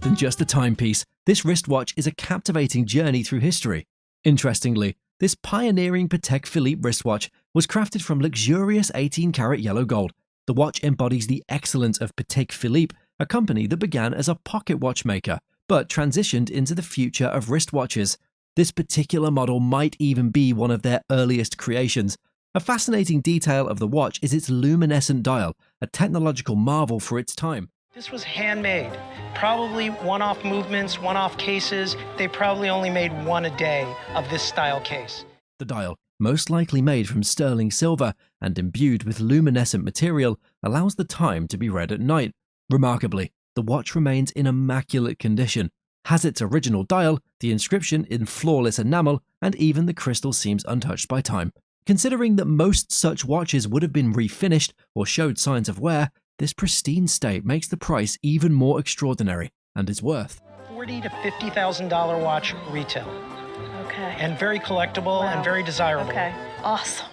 than just a timepiece. This wristwatch is a captivating journey through history. Interestingly, this pioneering Patek Philippe wristwatch was crafted from luxurious 18-karat yellow gold. The watch embodies the excellence of Patek Philippe, a company that began as a pocket watchmaker, but transitioned into the future of wristwatches. This particular model might even be one of their earliest creations. A fascinating detail of the watch is its luminescent dial, a technological marvel for its time. This was handmade. Probably one-off movements, one-off cases. They probably only made one a day of this style case. The dial, most likely made from sterling silver and imbued with luminescent material, allows the time to be read at night. Remarkably, the watch remains in immaculate condition, has its original dial, the inscription in flawless enamel, and even the crystal seems untouched by time. Considering that most such watches would have been refinished or showed signs of wear, this pristine state makes the price even more extraordinary and is worth $40,000 to $50,000 watch retail. Okay. And very collectible and very desirable. Okay. Awesome.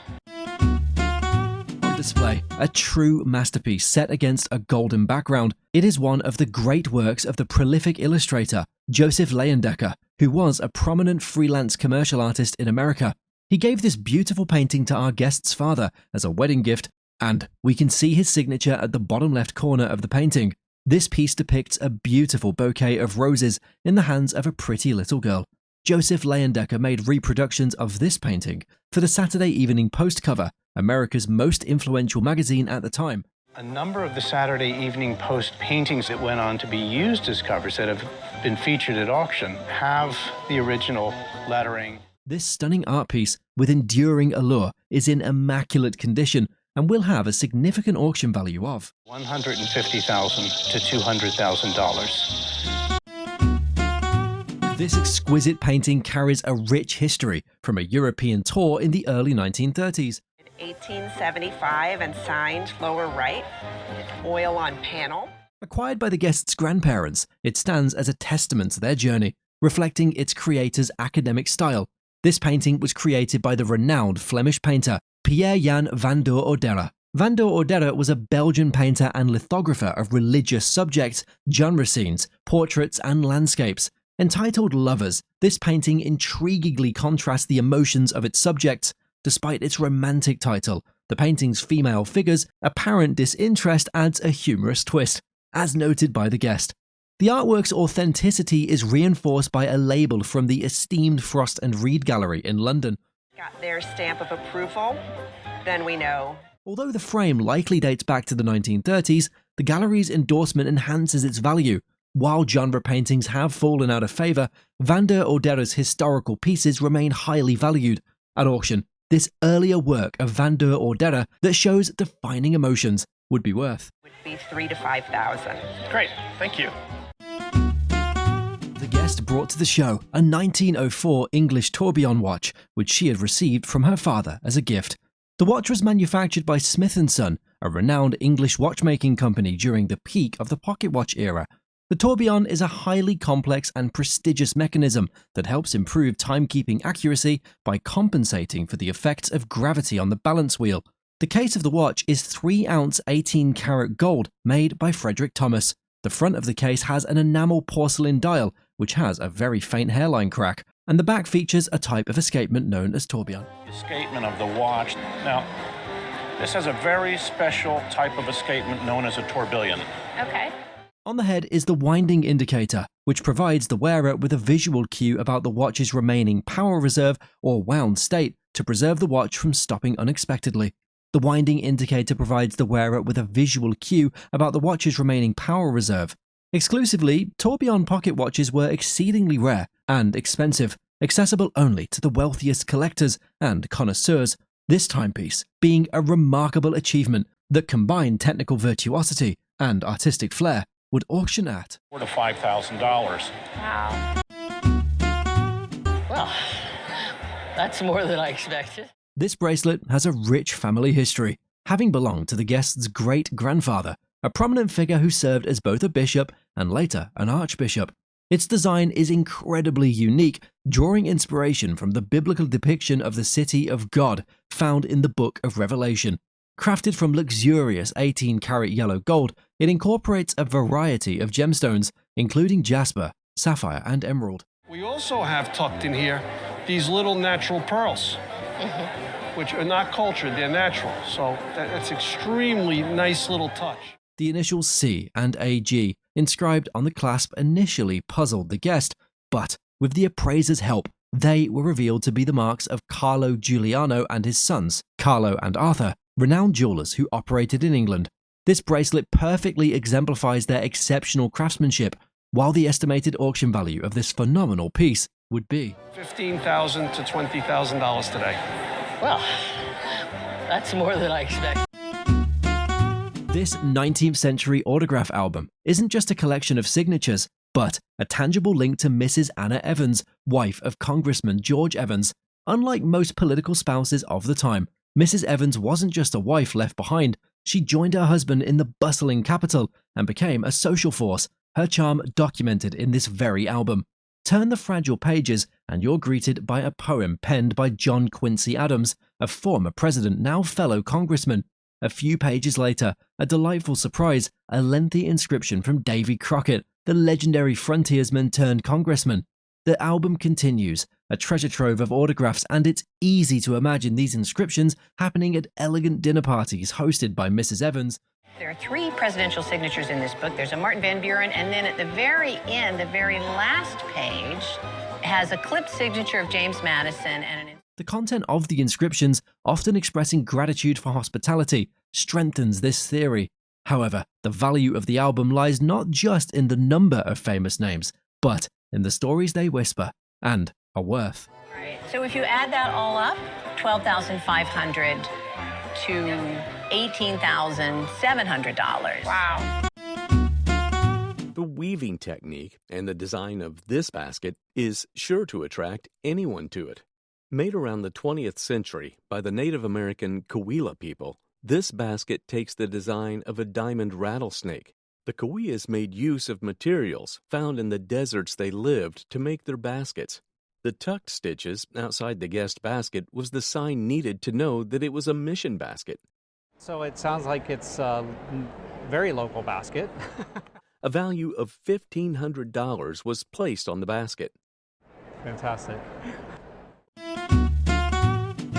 on display. A true masterpiece set against a golden background. It is one of the great works of the prolific illustrator Joseph Leyendecker, who was a prominent freelance commercial artist in America. He gave this beautiful painting to our guest's father as a wedding gift, and we can see his signature at the bottom left corner of the painting. This piece depicts a beautiful bouquet of roses in the hands of a pretty little girl. Joseph Leyendecker made reproductions of this painting for the Saturday Evening Post cover, America's most influential magazine at the time. A number of the Saturday Evening Post paintings that went on to be used as covers that have been featured at auction have the original lettering. This stunning art piece, with enduring allure, is in immaculate condition and will have a significant auction value of $150,000 to $200,000. This exquisite painting carries a rich history from a European tour in the early 1930s. 1875 and signed lower right, oil on panel. Acquired by the guests' grandparents, it stands as a testament to their journey, reflecting its creator's academic style. This painting was created by the renowned Flemish painter Pierre-Jan van der Oudere. Van der Oudere was a Belgian painter and lithographer of religious subjects, genre scenes, portraits, and landscapes. Entitled Lovers, this painting intriguingly contrasts the emotions of its subjects. Despite its romantic title, the painting's female figures' apparent disinterest adds a humorous twist, as noted by the guest. The artwork's authenticity is reinforced by a label from the esteemed Frost and Reed Gallery in London. Got their stamp of approval, then we know. Although the frame likely dates back to the 1930s, the gallery's endorsement enhances its value. While genre paintings have fallen out of favour, Van der Oudere's historical pieces remain highly valued. At auction, this earlier work of Van der Oudere that shows defining emotions would be worth Would be $3,000 to $5,000. Great, thank you. The guest brought to the show a 1904 English tourbillon watch, which she had received from her father as a gift. The watch was manufactured by Smith & Son, a renowned English watchmaking company during the peak of the pocket watch era. The tourbillon is a highly complex and prestigious mechanism that helps improve timekeeping accuracy by compensating for the effects of gravity on the balance wheel. The case of the watch is 3-ounce 18-karat gold made by Frederick Thomas. The front of the case has an enamel porcelain dial, which has a very faint hairline crack, and the back features a type of escapement known as tourbillon. Escapement of the watch. Now, this has a very special type of escapement known as a tourbillon. Okay. On the head is the winding indicator, which provides the wearer with a visual cue about the watch's remaining power reserve or wound state to preserve the watch from stopping unexpectedly. The winding indicator provides the wearer with a visual cue about the watch's remaining power reserve. Exclusively, tourbillon pocket watches were exceedingly rare and expensive, accessible only to the wealthiest collectors and connoisseurs, this timepiece being a remarkable achievement that combined technical virtuosity and artistic flair, would auction at $4,000 to $5,000. Wow. Well, that's more than I expected. This bracelet has a rich family history, having belonged to the guest's great-grandfather, a prominent figure who served as both a bishop and later an archbishop. Its design is incredibly unique, drawing inspiration from the biblical depiction of the city of God found in the Book of Revelation. Crafted from luxurious 18-karat yellow gold, it incorporates a variety of gemstones, including jasper, sapphire, and emerald. We also have tucked in here these little natural pearls, which are not cultured, they're natural. So that's extremely nice little touch. The initials C and AG inscribed on the clasp initially puzzled the guest, but with the appraiser's help, they were revealed to be the marks of Carlo Giuliano and his sons, Carlo and Arthur, renowned jewelers who operated in England. This bracelet perfectly exemplifies their exceptional craftsmanship, while the estimated auction value of this phenomenal piece would be $15,000 to $20,000 today. Well, that's more than I expected. This 19th century autograph album isn't just a collection of signatures, but a tangible link to Mrs. Anna Evans, wife of Congressman George Evans. Unlike most political spouses of the time, Mrs. Evans wasn't just a wife left behind, she joined her husband in the bustling capital and became a social force, her charm documented in this very album. Turn the fragile pages and you're greeted by a poem penned by John Quincy Adams, a former president, now fellow congressman. A few pages later, a delightful surprise, a lengthy inscription from Davy Crockett, the legendary frontiersman turned congressman. The album continues, a treasure trove of autographs, and it's easy to imagine these inscriptions happening at elegant dinner parties hosted by Mrs. Evans. There are 3 presidential signatures in this book. There's a Martin Van Buren, and then at the very end, the very last page, has a clipped signature of James Madison and an... The content of the inscriptions, often expressing gratitude for hospitality, strengthens this theory. However, the value of the album lies not just in the number of famous names, but in the stories they whisper and are worth. Right. So if you add that all up, $12,500 to $18,700. Wow. The weaving technique and the design of this basket is sure to attract anyone to it. Made around the 20th century by the Native American Cahuilla people, this basket takes the design of a diamond rattlesnake. The Cahuillas made use of materials found in the deserts they lived to make their baskets. The tucked stitches outside the guest basket was the sign needed to know that it was a mission basket. So it sounds like it's a very local basket. A value of $1,500 was placed on the basket. Fantastic.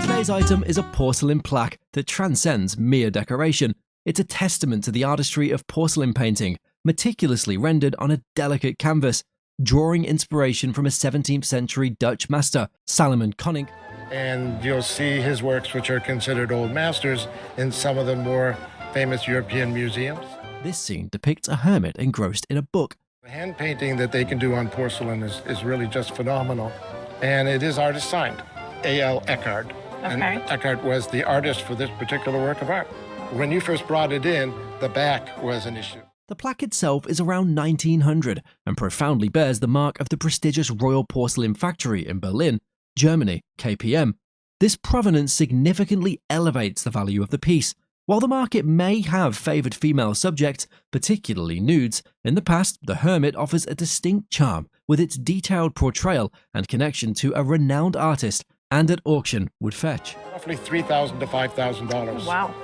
Today's item is a porcelain plaque that transcends mere decoration. It's a testament to the artistry of porcelain painting, meticulously rendered on a delicate canvas, drawing inspiration from a 17th century Dutch master, Salomon Konink. And you'll see his works, which are considered old masters, in some of the more famous European museums. This scene depicts a hermit engrossed in a book. The hand painting that they can do on porcelain is really just phenomenal. And it is artist signed, A.L. Eckhart. Okay. And Eckhart was the artist for this particular work of art. When you first brought it in, the back was an issue. The plaque itself is around 1900 and profoundly bears the mark of the prestigious Royal Porcelain Factory in Berlin, Germany, KPM. This provenance significantly elevates the value of the piece. While the market may have favoured female subjects, particularly nudes, in the past the hermit offers a distinct charm with its detailed portrayal and connection to a renowned artist, and at auction would fetch Roughly $3,000 to $5,000. Wow.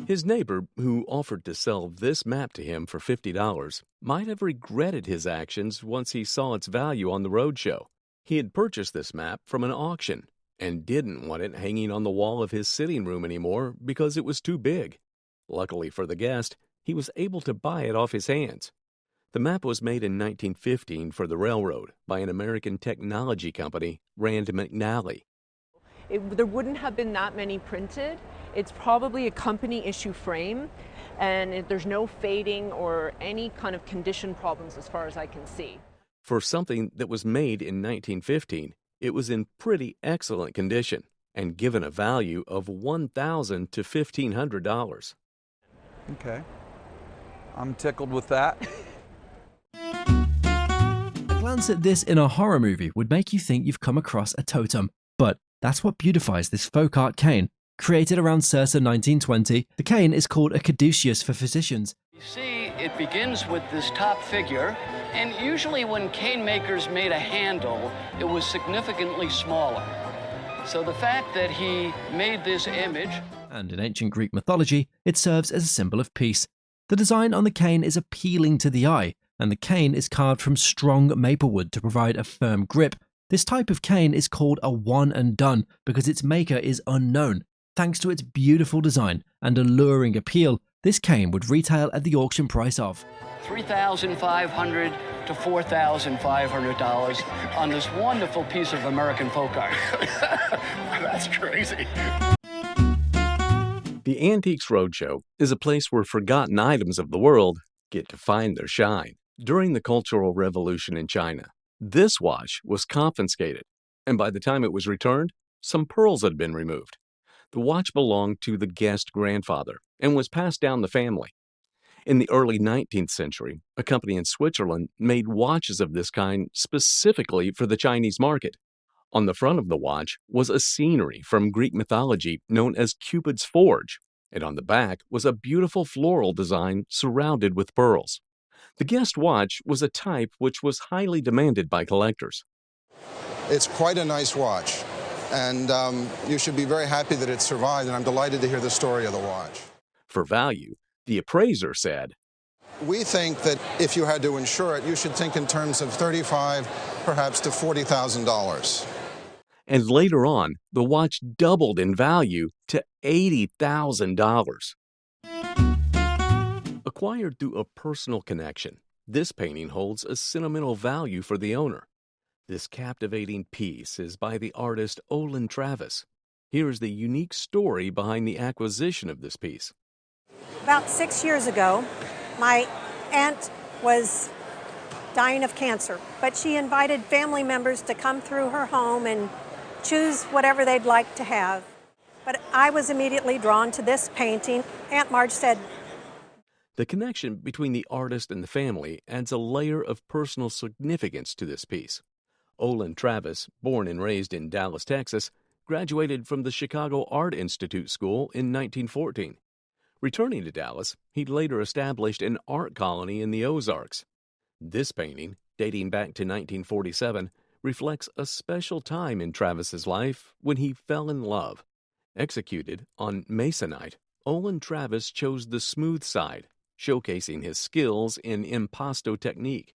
His neighbor, who offered to sell this map to him for $50, might have regretted his actions once he saw its value on the Roadshow. He had purchased this map from an auction and didn't want it hanging on the wall of his sitting room anymore because it was too big. Luckily for the guest, he was able to buy it off his hands. The map was made in 1915 for the railroad by an American technology company, Rand McNally. There wouldn't have been that many printed. It's probably a company issue frame, and there's no fading or any kind of condition problems as far as I can see. For something that was made in 1915, it was in pretty excellent condition and given a value of $1,000 to $1,500. Okay. I'm tickled with that. A glance at this in a horror movie would make you think you've come across a totem, but that's what beautifies this folk art cane. Created around circa 1920, the cane is called a caduceus for physicians. You see, it begins with this top figure, and usually when cane makers made a handle, it was significantly smaller. So the fact that he made this image... And in ancient Greek mythology, it serves as a symbol of peace. The design on the cane is appealing to the eye, and the cane is carved from strong maple wood to provide a firm grip. This type of cane is called a one and done because its maker is unknown. Thanks to its beautiful design and alluring appeal, this cane would retail at the auction price of $3,500 to $4,500 on this wonderful piece of American folk art. That's crazy. The Antiques Roadshow is a place where forgotten items of the world get to find their shine. During the Cultural Revolution in China, this watch was confiscated, and by the time it was returned, some pearls had been removed. The watch belonged to the guest grandfather and was passed down the family. In the early 19th century, a company in Switzerland made watches of this kind specifically for the Chinese market. On the front of the watch was a scenery from Greek mythology known as Cupid's Forge, and on the back was a beautiful floral design surrounded with pearls. The guest watch was a type which was highly demanded by collectors. It's quite a nice watch, and you should be very happy that it survived, and I'm delighted to hear the story of the watch. For value, the appraiser said, "We think that if you had to insure it, you should think in terms of $35,000, perhaps to $40,000. And later on, the watch doubled in value to $80,000. Acquired through a personal connection, this painting holds a sentimental value for the owner. This captivating piece is by the artist Olin Travis. Here is the unique story behind the acquisition of this piece. About 6 years ago, my aunt was dying of cancer, but she invited family members to come through her home and choose whatever they'd like to have. But I was immediately drawn to this painting. Aunt Marge said, The connection between the artist and the family adds a layer of personal significance to this piece. Olin Travis, born and raised in Dallas, Texas, graduated from the Chicago Art Institute School in 1914. Returning to Dallas, he later established an art colony in the Ozarks. This painting, dating back to 1947, reflects a special time in Travis's life when he fell in love. Executed on masonite, Olin Travis chose the smooth side, showcasing his skills in impasto technique.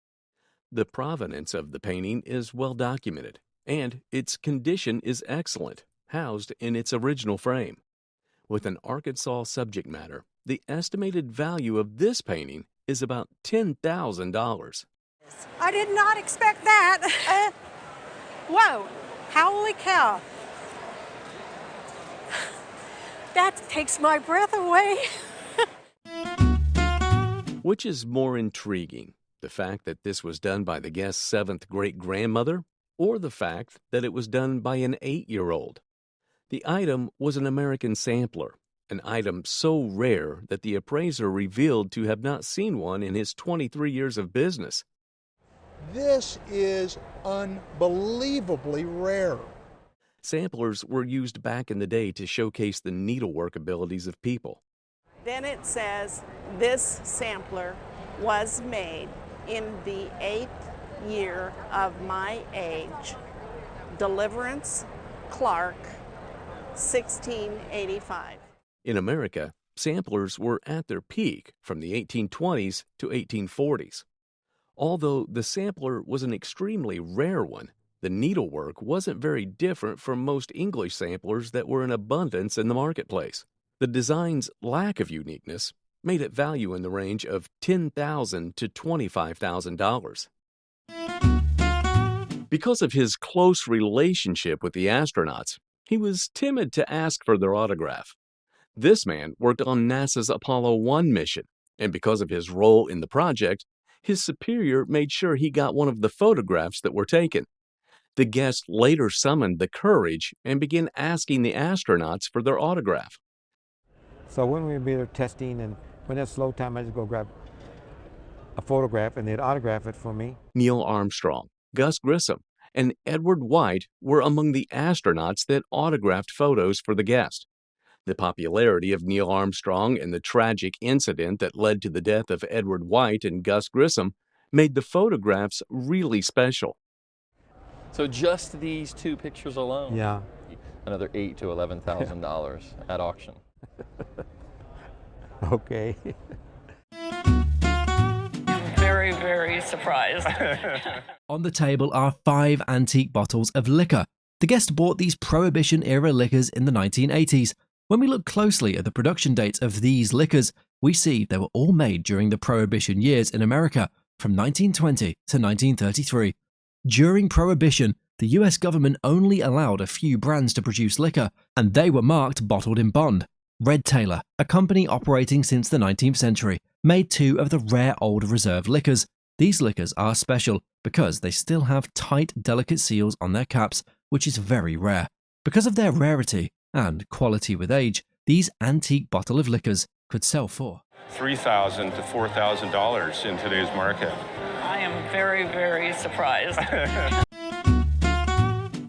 The provenance of the painting is well documented, and its condition is excellent, housed in its original frame. With an Arkansas subject matter, the estimated value of this painting is about $10,000. I did not expect that. Whoa, holy cow. That takes my breath away. Which is more intriguing, the fact that this was done by the guest's seventh great-grandmother, or the fact that it was done by an 8-year-old? The item was an American sampler, an item so rare that the appraiser revealed to have not seen one in his 23 years of business. This is unbelievably rare. Samplers were used back in the day to showcase the needlework abilities of people. Then it says this sampler was made in the 8th year of my age. Deliverance, Clark, 1685. In America, samplers were at their peak from the 1820s to 1840s. Although the sampler was an extremely rare one, the needlework wasn't very different from most English samplers that were in abundance in the marketplace. The design's lack of uniqueness made it value in the range of $10,000 to $25,000. Because of his close relationship with the astronauts, he was timid to ask for their autograph. This man worked on NASA's Apollo 1 mission, and because of his role in the project, his superior made sure he got one of the photographs that were taken. The guest later summoned the courage and began asking the astronauts for their autograph. So when we'd be there testing, and when it's slow time, I just go grab a photograph and they'd autograph it for me. Neil Armstrong, Gus Grissom, and Edward White were among the astronauts that autographed photos for the guest. The popularity of Neil Armstrong and the tragic incident that led to the death of Edward White and Gus Grissom made the photographs really special. So just these two pictures alone? Yeah. Another $8,000 to $11,000 at auction. Okay. very surprised. On the table are 5 antique bottles of liquor. The guest bought these Prohibition-era liquors in the 1980s. When we look closely at the production dates of these liquors, we see they were all made during the Prohibition years in America, from 1920 to 1933. During Prohibition, the US government only allowed a few brands to produce liquor, and they were marked bottled in bond. Red Tailor, a company operating since the 19th century, made 2 of the rare old reserve liquors. These liquors are special because they still have tight, delicate seals on their caps, which is very rare. Because of their rarity and quality with age, these antique bottle of liquors could sell for $3,000 to $4,000 in today's market. I am very, very surprised.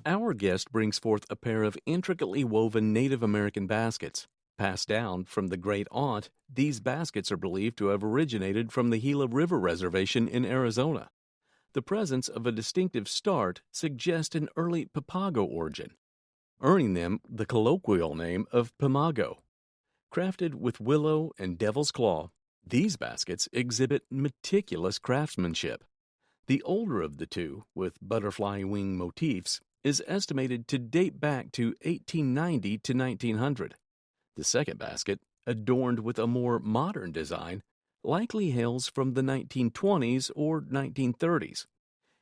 Our guest brings forth a pair of intricately woven Native American baskets. Passed down from the great aunt, these baskets are believed to have originated from the Gila River Reservation in Arizona. The presence of a distinctive start suggests an early Papago origin, earning them the colloquial name of Pamago. Crafted with willow and devil's claw, these baskets exhibit meticulous craftsmanship. The older of the two, with butterfly wing motifs, is estimated to date back to 1890 to 1900. The second basket, adorned with a more modern design, likely hails from the 1920s or 1930s.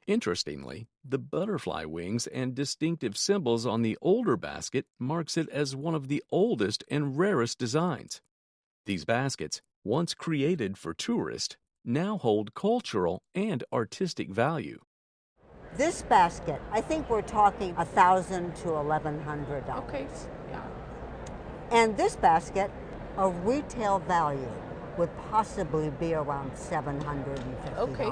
Interestingly, the butterfly wings and distinctive symbols on the older basket marks it as one of the oldest and rarest designs. These baskets, once created for tourists, now hold cultural and artistic value. This basket, I think we're talking $1,000 to $1,100. Okay, yeah. And this basket, a retail value would possibly be around $750. Okay.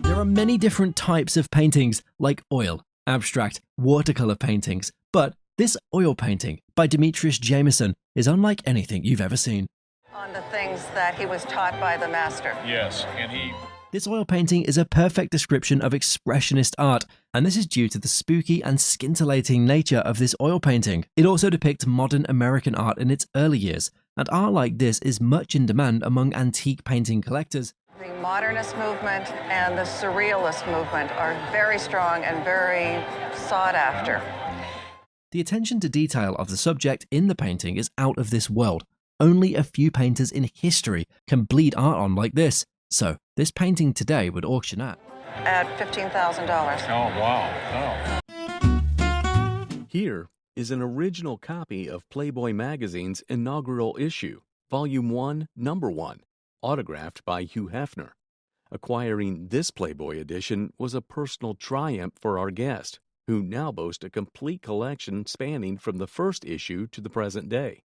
There are many different types of paintings, like oil, abstract, watercolor paintings, but this oil painting by Demetrius Jameson is unlike anything you've ever seen. On the things that he was taught by the master. Yes, and he... This oil painting is a perfect description of expressionist art, and this is due to the spooky and scintillating nature of this oil painting. It also depicts modern American art in its early years, and art like this is much in demand among antique painting collectors. The modernist movement and the surrealist movement are very strong and very sought after. The attention to detail of the subject in the painting is out of this world. Only a few painters in history can bleed art on like this. So, this painting today would auction at $15,000. Oh, wow. Oh. Here is an original copy of Playboy magazine's inaugural issue, Volume 1, Number 1, autographed by Hugh Hefner. Acquiring this Playboy edition was a personal triumph for our guest, who now boasts a complete collection spanning from the first issue to the present day.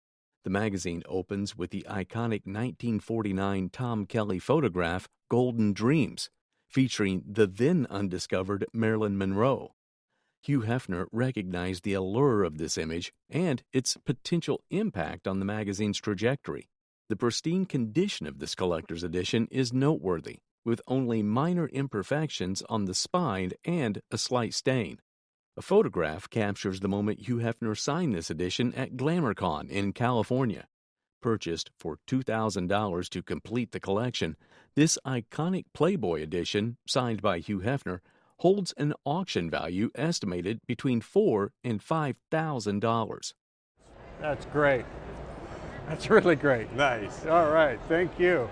The magazine opens with the iconic 1949 Tom Kelly photograph, Golden Dreams, featuring the then undiscovered Marilyn Monroe. Hugh Hefner recognized the allure of this image and its potential impact on the magazine's trajectory. The pristine condition of this collector's edition is noteworthy, with only minor imperfections on the spine and a slight stain. A photograph captures the moment Hugh Hefner signed this edition at GlamourCon in California. Purchased for $2,000 to complete the collection, this iconic Playboy edition, signed by Hugh Hefner, holds an auction value estimated between $4,000 and $5,000. That's great. That's really great. Nice. All right. Thank you.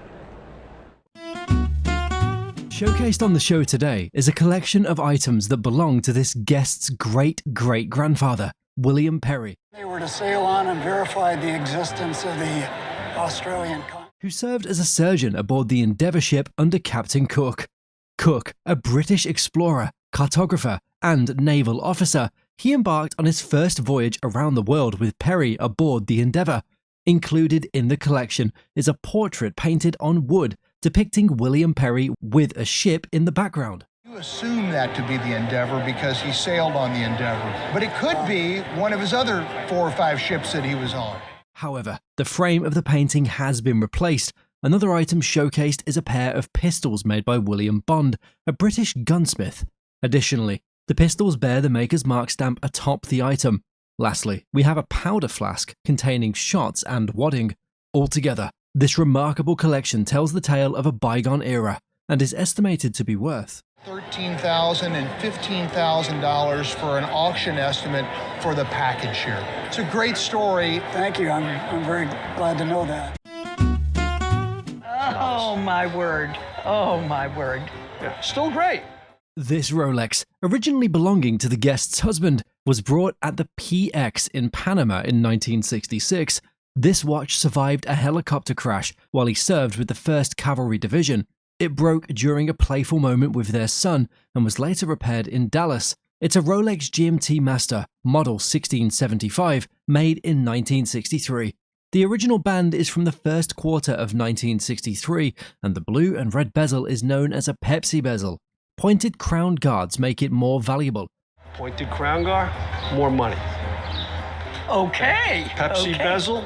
Showcased on the show today is a collection of items that belong to this guest's great-great-grandfather, William Perry. They were to sail on and verify the existence of the Australian continent. Who served as a surgeon aboard the Endeavour ship under Captain Cook. Cook, a British explorer, cartographer, and naval officer, he embarked on his first voyage around the world with Perry aboard the Endeavour. Included in the collection is a portrait painted on wood depicting William Perry with a ship in the background. You assume that to be the Endeavour because he sailed on the Endeavour, but it could be one of his other 4 or 5 ships that he was on. However, the frame of the painting has been replaced. Another item showcased is a pair of pistols made by William Bond, a British gunsmith. Additionally, the pistols bear the maker's mark stamp atop the item. Lastly, we have a powder flask containing shots and wadding. Altogether, This remarkable collection tells the tale of a bygone era and is estimated to be worth $13,000 and $15,000 for an auction estimate for the package here. It's a great story. Thank you. I'm very glad to know that. Oh, my word. Oh, my word. Yeah, still great. This Rolex, originally belonging to the guest's husband, was brought at the PX in Panama in 1966. This watch survived a helicopter crash while he served with the 1st Cavalry Division. It broke during a playful moment with their son and was later repaired in Dallas. It's a Rolex GMT Master, model 1675, made in 1963. The original band is from the first quarter of 1963, and the blue and red bezel is known as a Pepsi bezel. Pointed crown guards make it more valuable. Pointed crown guard, more money. Okay. Pepsi bezel,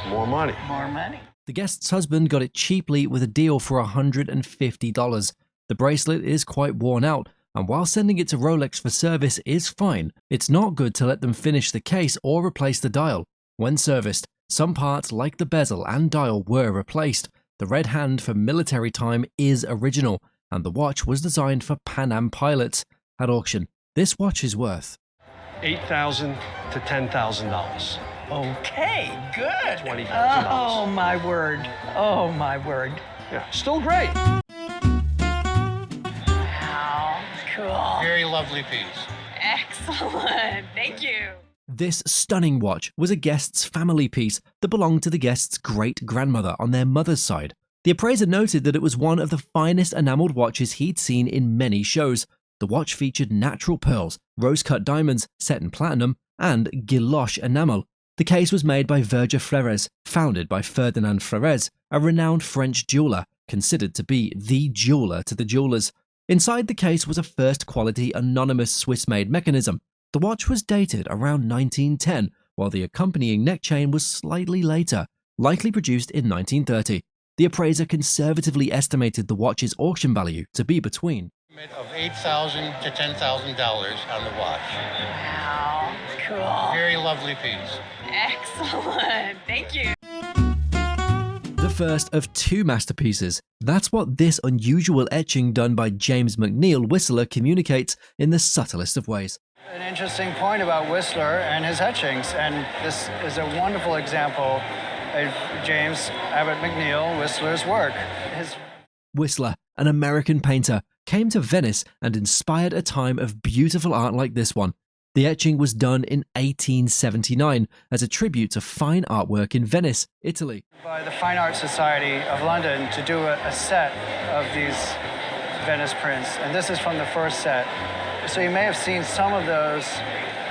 more money. More money. The guest's husband got it cheaply with a deal for $150. The bracelet is quite worn out, and while sending it to Rolex for service is fine, it's not good to let them finish the case or replace the dial. When serviced, some parts like the bezel and dial were replaced. The red hand for military time is original, and the watch was designed for Pan Am pilots. At auction, this watch is worth $8,000 to $10,000. Okay, good. $20,000. Oh, my word. Oh, my word. Yeah, still great. Wow, cool. Very lovely piece. Excellent. Thank you. This stunning watch was a guest's family piece that belonged to the guest's great-grandmother on their mother's side. The appraiser noted that it was one of the finest enameled watches he'd seen in many shows. The watch featured natural pearls, rose-cut diamonds set in platinum, and guilloche enamel. The case was made by Verger Frères, founded by Ferdinand Frères, a renowned French jeweler, considered to be the jeweler to the jewelers. Inside the case was a first-quality anonymous Swiss-made mechanism. The watch was dated around 1910, while the accompanying neck chain was slightly later, likely produced in 1930. The appraiser conservatively estimated the watch's auction value to be between Of $8,000 to $10,000 on the watch. Wow, cool. Very lovely piece. Excellent. Thank you. the first of 2 masterpieces. That's what this unusual etching done by James McNeill Whistler communicates in the subtlest of ways. An interesting point about Whistler and his etchings, and this is a wonderful example of James Abbott McNeill Whistler's work. Whistler, an American painter, came to Venice and inspired a time of beautiful art like this one. The etching was done in 1879 as a tribute to fine artwork in Venice, Italy. By the Fine Art Society of London to do a set of these Venice prints, and this is from the first set. So you may have seen some of those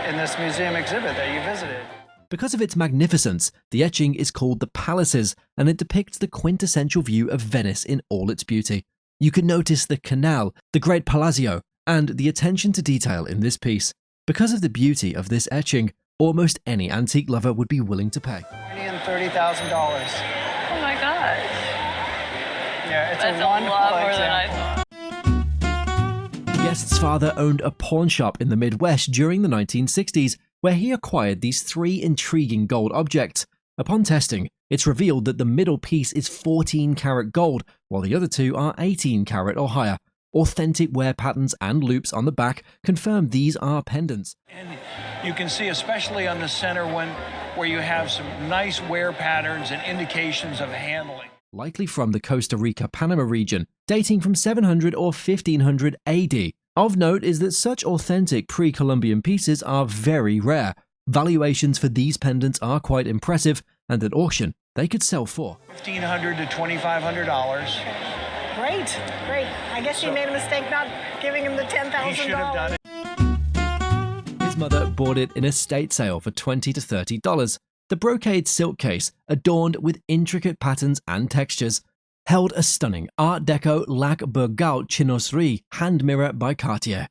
in this museum exhibit that you visited. Because of its magnificence, the etching is called the Palaces, and it depicts the quintessential view of Venice in all its beauty. You can notice the canal, the Great Palazzo, and the attention to detail in this piece. Because of the beauty of this etching, almost any antique lover would be willing to pay. $20,000 and $30,000. Oh my God. Yeah, it's That's a wonderful lot more example. than I thought. The guest's father owned a pawn shop in the Midwest during the 1960s, where he acquired these 3 intriguing gold objects. Upon testing, it's revealed that the middle piece is 14-karat gold, while the other 2 are 18-karat or higher. Authentic wear patterns and loops on the back confirm these are pendants. And you can see, especially on the center one, where you have some nice wear patterns and indications of handling. Likely from the Costa Rica-Panama region, dating from 700 or 1500 AD. Of note is that such authentic pre-Columbian pieces are very rare. Valuations for these pendants are quite impressive, and at auction, they could sell for $1,500 to $2,500. Great, great. I guess you made a mistake not giving him the $10,000. He should have done it. His mother bought it in a estate sale for $20 to $30. The brocade silk case, adorned with intricate patterns and textures, held a stunning Art Deco Lac Bourgault chinoiserie hand mirror by Cartier.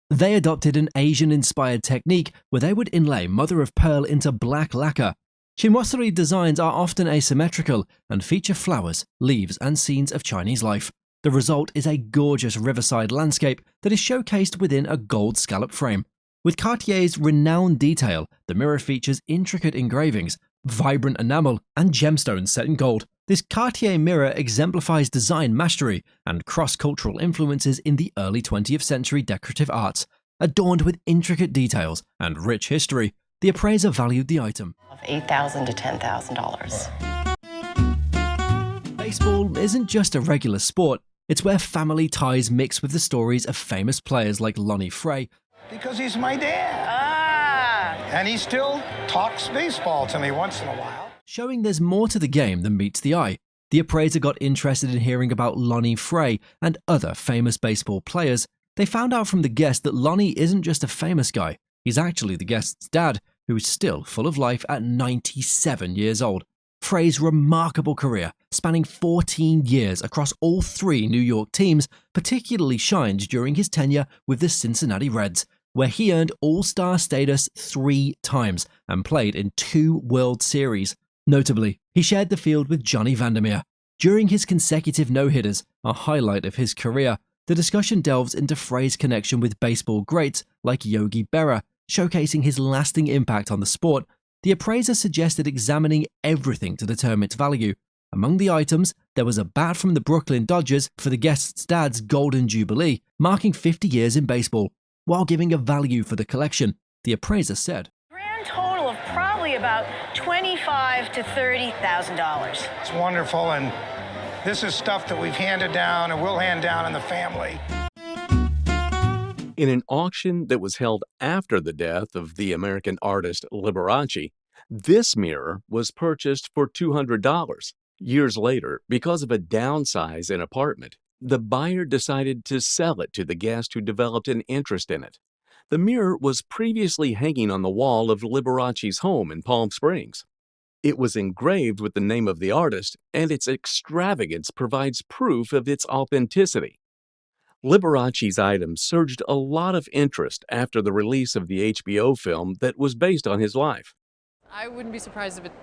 They adopted an Asian-inspired technique where they would inlay mother-of-pearl into black lacquer. Chinoiserie designs are often asymmetrical and feature flowers, leaves, and scenes of Chinese life. The result is a gorgeous riverside landscape that is showcased within a gold scallop frame. With Cartier's renowned detail, the mirror features intricate engravings, vibrant enamel, and gemstones set in gold. This Cartier mirror exemplifies design mastery and cross-cultural influences in the early 20th century decorative arts. Adorned with intricate details and rich history, the appraiser valued the item of $8,000 to $10,000. Baseball isn't just a regular sport, it's where family ties mix with the stories of famous players like Lonnie Frey. Because he's my dad. And he still talks baseball to me once in a while. Showing there's more to the game than meets the eye. The appraiser got interested in hearing about Lonnie Frey and other famous baseball players. They found out from the guest that Lonnie isn't just a famous guy, he's actually the guest's dad, who is still full of life at 97 years old. Frey's remarkable career, spanning 14 years across all 3 New York teams, particularly shined during his tenure with the Cincinnati Reds, where he earned All-Star status 3 times and played in 2 World Series. Notably, he shared the field with Johnny Vandermeer. During his consecutive no-hitters, a highlight of his career, the discussion delves into Frey's connection with baseball greats like Yogi Berra, showcasing his lasting impact on the sport. The appraiser suggested examining everything to determine its value. Among the items, there was a bat from the Brooklyn Dodgers for the guest's dad's Golden Jubilee, marking 50 years in baseball. While giving a value for the collection, the appraiser said, Grand total of probably about $25,000 to $30,000. It's wonderful, and this is stuff that we've handed down and will hand down in the family. In an auction that was held after the death of the American artist Liberace, this mirror was purchased for $200. Years later, because of a downsize in apartment, the buyer decided to sell it to the guest who developed an interest in it. The mirror was previously hanging on the wall of Liberace's home in Palm Springs. It was engraved with the name of the artist, and its extravagance provides proof of its authenticity. Liberace's item surged a lot of interest after the release of the HBO film that was based on his life. I wouldn't be surprised if it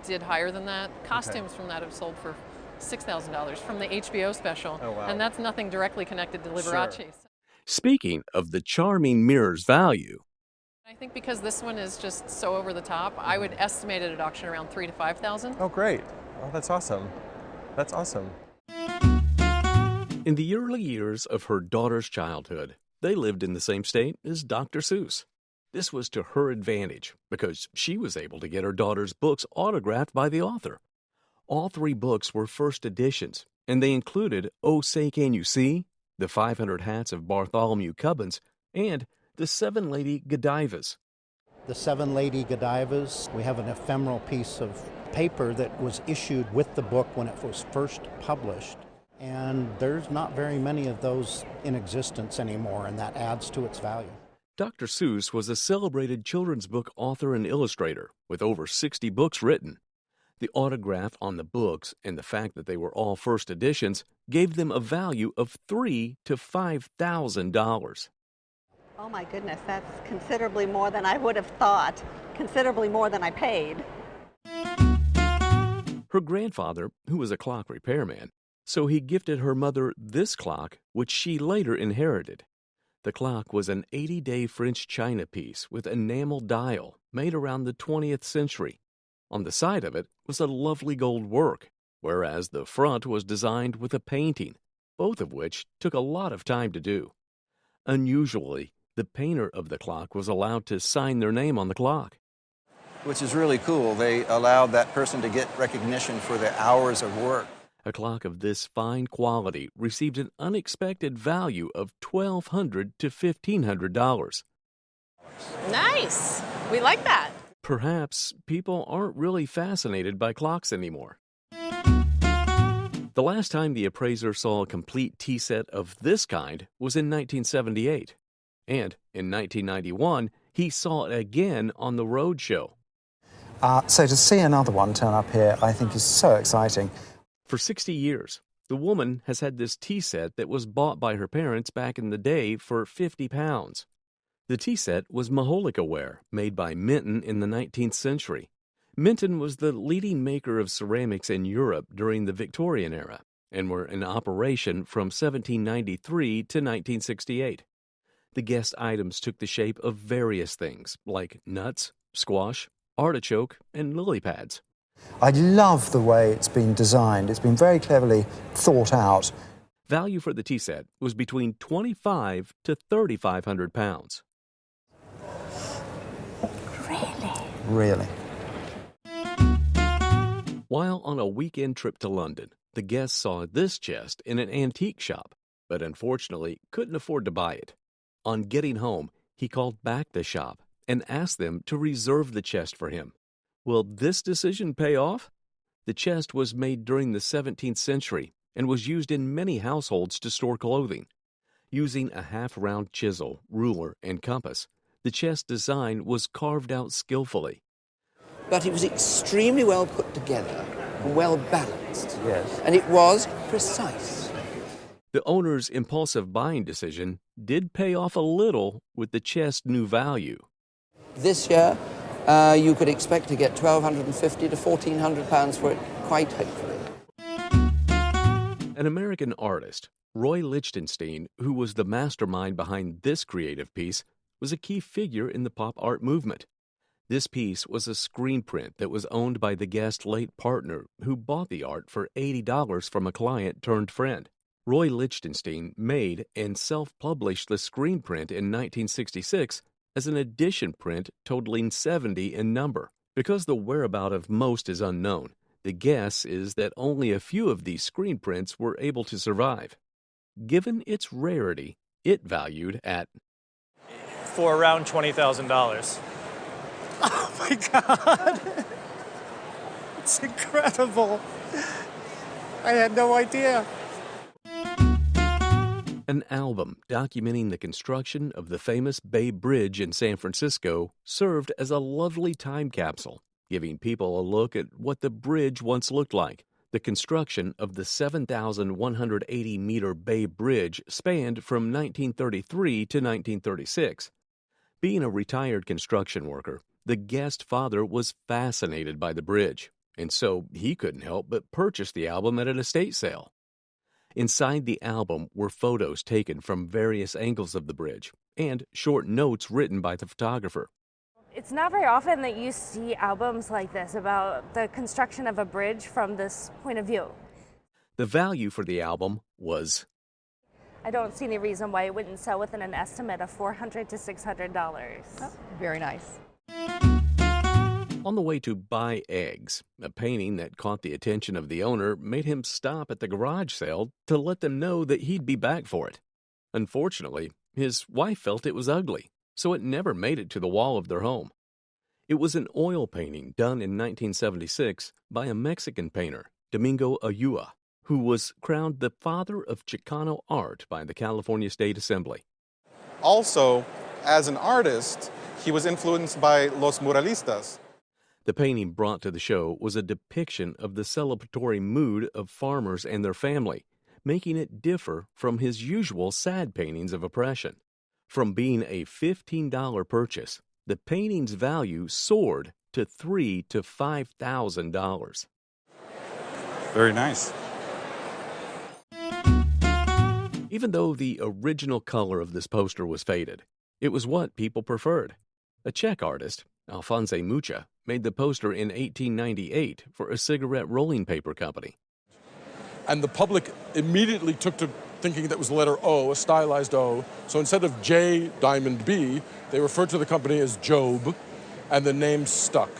did higher than that. Costumes from that have sold for $6,000 from the HBO special. Oh, wow. And that's nothing directly connected to Liberace. Sure. Speaking of the charming mirror's value, I think because this one is just so over the top, I would estimate it at auction around $3,000 to $5,000. Oh, great. Oh, that's awesome. That's awesome. in the early years of her daughter's childhood, they lived in the same state as Dr. Seuss. This was to her advantage because she was able to get her daughter's books autographed by the author. All 3 books were first editions, and they included Oh Say Can You See?, The 500 Hats of Bartholomew Cubbins, and The 7 Lady Godivas. The 7 Lady Godivas, we have an ephemeral piece of paper that was issued with the book when it was first published. And there's not very many of those in existence anymore, and that adds to its value. Dr. Seuss was a celebrated children's book author and illustrator with over 60 books written. The autograph on the books and the fact that they were all first editions gave them a value of $3,000 to $5,000. Oh my goodness, that's considerably more than I would have thought, considerably more than I paid. Her grandfather, who was a clock repairman, so he gifted her mother this clock, which she later inherited. The clock was an 80-day French china piece with enamel dial made around the 20th century. On the side of it was a lovely gold work, whereas the front was designed with a painting, both of which took a lot of time to do. Unusually, the painter of the clock was allowed to sign their name on the clock. Which is really cool. They allowed that person to get recognition for their hours of work. A clock of this fine quality received an unexpected value of $1,200 to $1,500. Nice. We like that. Perhaps people aren't really fascinated by clocks anymore. The last time the appraiser saw a complete tea set of this kind was in 1978. And in 1991, he saw it again on the Roadshow. So to see another one turn up here, I think is so exciting. For 60 years, the woman has had this tea set that was bought by her parents back in the day for 50 pounds. The tea set was Maholika ware, made by Minton in the 19th century. Minton was the leading maker of ceramics in Europe during the Victorian era and were in operation from 1793 to 1968. The guest items took the shape of various things like nuts, squash, artichoke, and lily pads. I love the way it's been designed. It's been very cleverly thought out. Value for the tea set was between 2,500 to 3,500 pounds. Really. While on a weekend trip to London, the guest saw this chest in an antique shop, but unfortunately couldn't afford to buy it. On getting home, he called back the shop and asked them to reserve the chest for him. Will this decision pay off? The chest was made during the 17th century and was used in many households to store clothing. Using a half-round chisel, ruler, and compass, the chest design was carved out skillfully. But it was extremely well put together and well balanced. Yes. And it was precise. The owner's impulsive buying decision did pay off a little with the chest's new value. This year, you could expect to get £1,250 to £1,400 for it, quite hopefully. An American artist, Roy Lichtenstein, who was the mastermind behind this creative piece, was a key figure in the pop art movement. This piece was a screen print that was owned by the guest's late partner, who bought the art for $80 from a client turned friend. Roy Lichtenstein made and self-published the screen print in 1966 as an edition print totaling 70 in number. Because the whereabouts of most is unknown, the guess is that only a few of these screen prints were able to survive. Given its rarity, it valued at for around $20,000. Oh my God! It's incredible. I had no idea. An album documenting the construction of the famous Bay Bridge in San Francisco served as a lovely time capsule, giving people a look at what the bridge once looked like. The construction of the 7,180-meter Bay Bridge spanned from 1933 to 1936. Being a retired construction worker, the guest father was fascinated by the bridge, and so he couldn't help but purchase the album at an estate sale. Inside the album were photos taken from various angles of the bridge and short notes written by the photographer. It's not very often that you see albums like this about the construction of a bridge from this point of view. The value for the album was... I don't see any reason why it wouldn't sell within an estimate of $400 to $600. Oh, very nice. On the way to buy eggs, a painting that caught the attention of the owner made him stop at the garage sale to let them know that he'd be back for it. Unfortunately, his wife felt it was ugly, so it never made it to the wall of their home. It was an oil painting done in 1976 by a Mexican painter, Domingo Ulloa, who was crowned the father of Chicano art by the California State Assembly. Also, as an artist, he was influenced by Los Muralistas. The painting brought to the show was a depiction of the celebratory mood of farmers and their family, making it differ from his usual sad paintings of oppression. From being a $15 purchase, the painting's value soared to $3,000 to $5,000. Very nice. Even though the original color of this poster was faded, it was what people preferred. A Czech artist, Alphonse Mucha, made the poster in 1898 for a cigarette rolling paper company. And the public immediately took to thinking that was the letter O, a stylized O. So instead of J Diamond B, they referred to the company as Job, and the name stuck.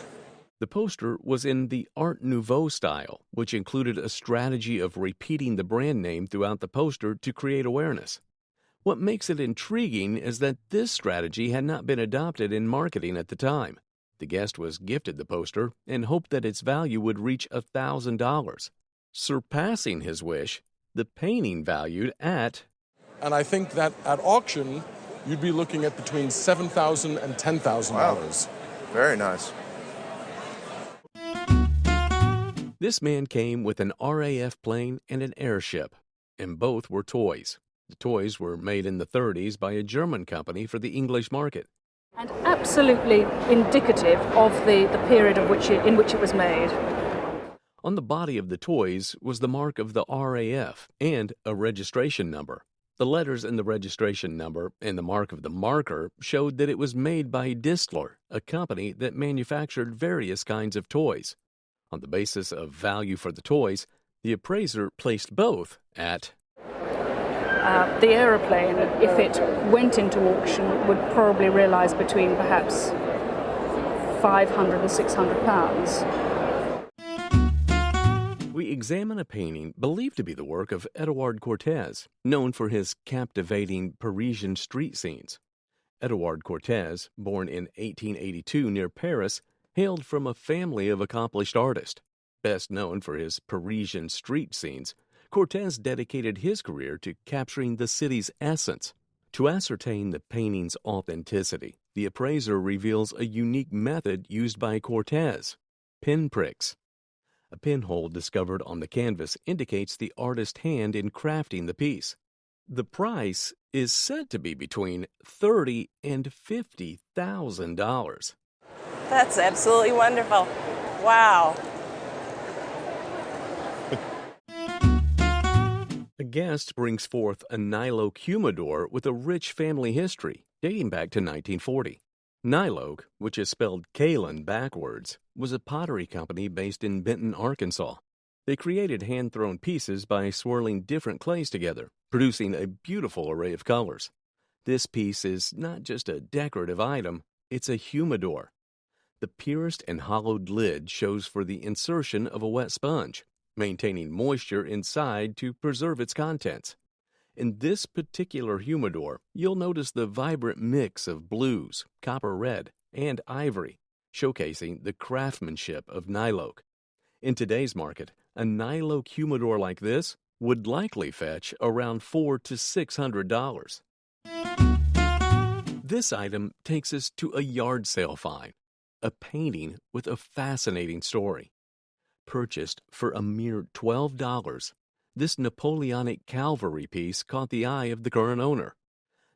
The poster was in the Art Nouveau style, which included a strategy of repeating the brand name throughout the poster to create awareness. What makes it intriguing is that this strategy had not been adopted in marketing at the time. The guest was gifted the poster and hoped that its value would reach $1,000. Surpassing his wish, the painting valued at... And I think that at auction, you'd be looking at between $7,000 and $10,000. Wow. Very nice. This man came with an RAF plane and an airship, and both were toys. The toys were made in the 30s by a German company for the English market. And absolutely indicative of the period in which it was made. On the body of the toys was the mark of the RAF and a registration number. The letters in the registration number and the mark of the marker showed that it was made by Distler, a company that manufactured various kinds of toys. On the basis of value for the toys, the appraiser placed both at The aeroplane, if it went into auction, would probably realise between perhaps 500 and 600 pounds. We examine a painting believed to be the work of Edouard Cortés, known for his captivating Parisian street scenes. Edouard Cortés, born in 1882 near Paris, hailed from a family of accomplished artists. Best known for his Parisian street scenes, Cortés dedicated his career to capturing the city's essence. To ascertain the painting's authenticity, the appraiser reveals a unique method used by Cortés: pinpricks. A pinhole discovered on the canvas indicates the artist's hand in crafting the piece. The price is said to be between $30,000 and $50,000. That's absolutely wonderful. Wow. A guest brings forth a Niloque humidor with a rich family history dating back to 1940. Niloque, which is spelled Kalen backwards, was a pottery company based in Benton, Arkansas. They created hand-thrown pieces by swirling different clays together, producing a beautiful array of colors. This piece is not just a decorative item, it's a humidor. The pierced and hollowed lid shows for the insertion of a wet sponge, maintaining moisture inside to preserve its contents. In this particular humidor, you'll notice the vibrant mix of blues, copper red, and ivory, showcasing the craftsmanship of Niloque. In today's market, a Niloque humidor like this would likely fetch around $400 to $600. This item takes us to a yard sale find, a painting with a fascinating story. Purchased for a mere $12, this Napoleonic cavalry piece caught the eye of the current owner.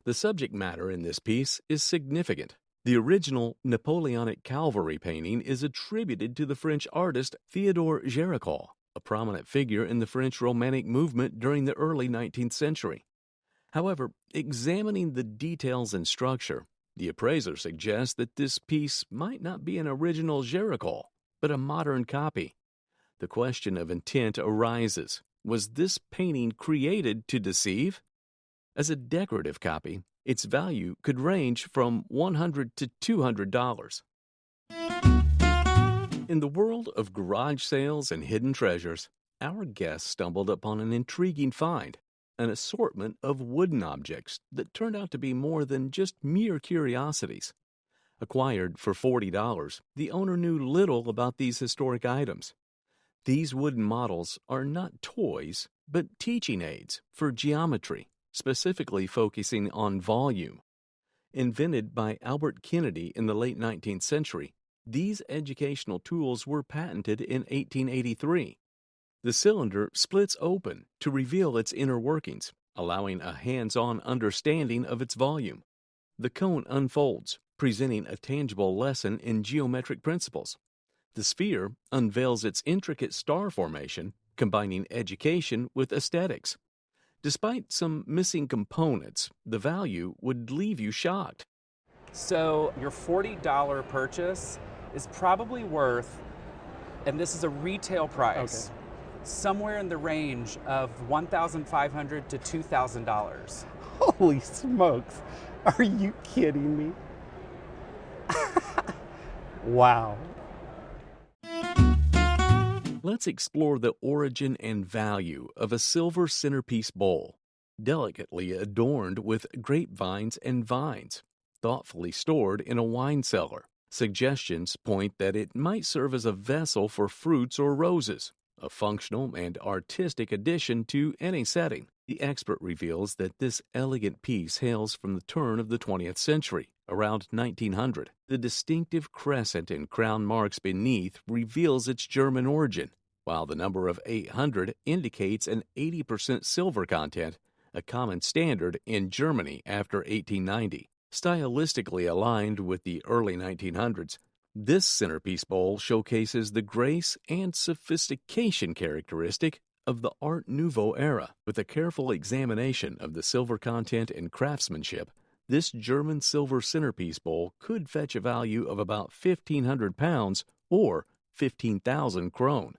The subject matter in this piece is significant. The original Napoleonic cavalry painting is attributed to the French artist Theodore Géricault, a prominent figure in the French Romantic movement during the early 19th century. However, examining the details and structure, the appraiser suggests that this piece might not be an original Géricault, but a modern copy. The question of intent arises. Was this painting created to deceive? As a decorative copy, its value could range from $100 to $200. In the world of garage sales and hidden treasures, our guest stumbled upon an intriguing find, an assortment of wooden objects that turned out to be more than just mere curiosities. Acquired for $40, the owner knew little about these historic items. These wooden models are not toys, but teaching aids for geometry, specifically focusing on volume. Invented by Albert Kennedy in the late 19th century, these educational tools were patented in 1883. The cylinder splits open to reveal its inner workings, allowing a hands-on understanding of its volume. The cone unfolds, presenting a tangible lesson in geometric principles. The sphere unveils its intricate star formation, combining education with aesthetics. Despite some missing components, the value would leave you shocked. So your $40 purchase is probably worth, and this is a retail price, somewhere in the range of $1,500 to $2,000. Holy smokes, are you kidding me? Wow. Let's explore the origin and value of a silver centerpiece bowl, delicately adorned with grapevines and vines, thoughtfully stored in a wine cellar. Suggestions point that it might serve as a vessel for fruits or roses, a functional and artistic addition to any setting. The expert reveals that this elegant piece hails from the turn of the 20th century, around 1900. The distinctive crescent and crown marks beneath reveals its German origin, while the number of 800 indicates an 80% silver content, a common standard in Germany after 1890. Stylistically aligned with the early 1900s, this centerpiece bowl showcases the grace and sophistication characteristic of the Art Nouveau era. With a careful examination of the silver content and craftsmanship, this German silver centerpiece bowl could fetch a value of about £1,500 or 15,000 krone.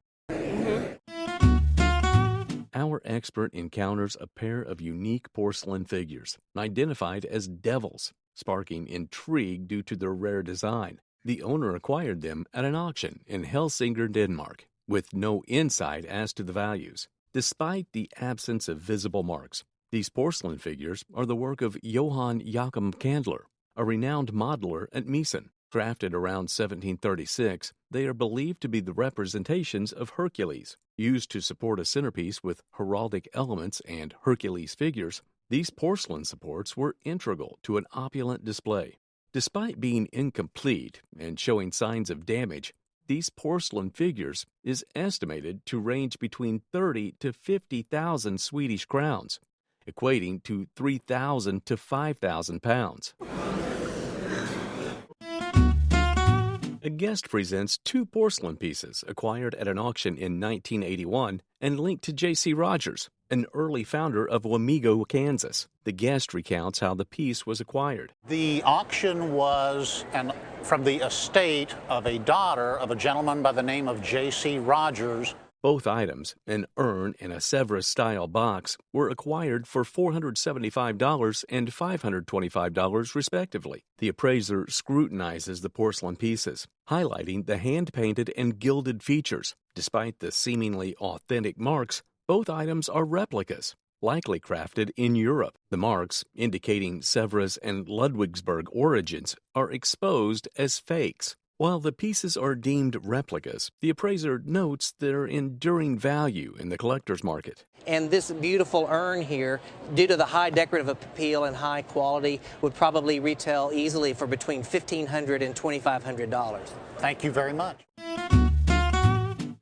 Our expert encounters a pair of unique porcelain figures, identified as devils, sparking intrigue due to their rare design. The owner acquired them at an auction in Helsingør, Denmark, with no insight as to the values. Despite the absence of visible marks, these porcelain figures are the work of Johann Jakob Candler, a renowned modeler at Meissen. Crafted around 1736, they are believed to be the representations of Hercules. Used to support a centerpiece with heraldic elements and Hercules figures, these porcelain supports were integral to an opulent display. Despite being incomplete and showing signs of damage, these porcelain figures is estimated to range between 30 to 50,000 Swedish crowns, equating to 3,000 to 5,000 pounds. A guest presents two porcelain pieces acquired at an auction in 1981 and linked to J.C. Rogers, an early founder of Wamego, Kansas. The guest recounts how the piece was acquired. The auction was from the estate of a daughter of a gentleman by the name of J.C. Rogers. Both items, an urn and a Sevres-style box, were acquired for $475 and $525 respectively. The appraiser scrutinizes the porcelain pieces, highlighting the hand-painted and gilded features. Despite the seemingly authentic marks, both items are replicas, likely crafted in Europe. The marks, indicating Sevres and Ludwigsburg origins, are exposed as fakes. While the pieces are deemed replicas, the appraiser notes their enduring value in the collector's market. And this beautiful urn here, due to the high decorative appeal and high quality, would probably retail easily for between $1,500 and $2,500. Thank you very much.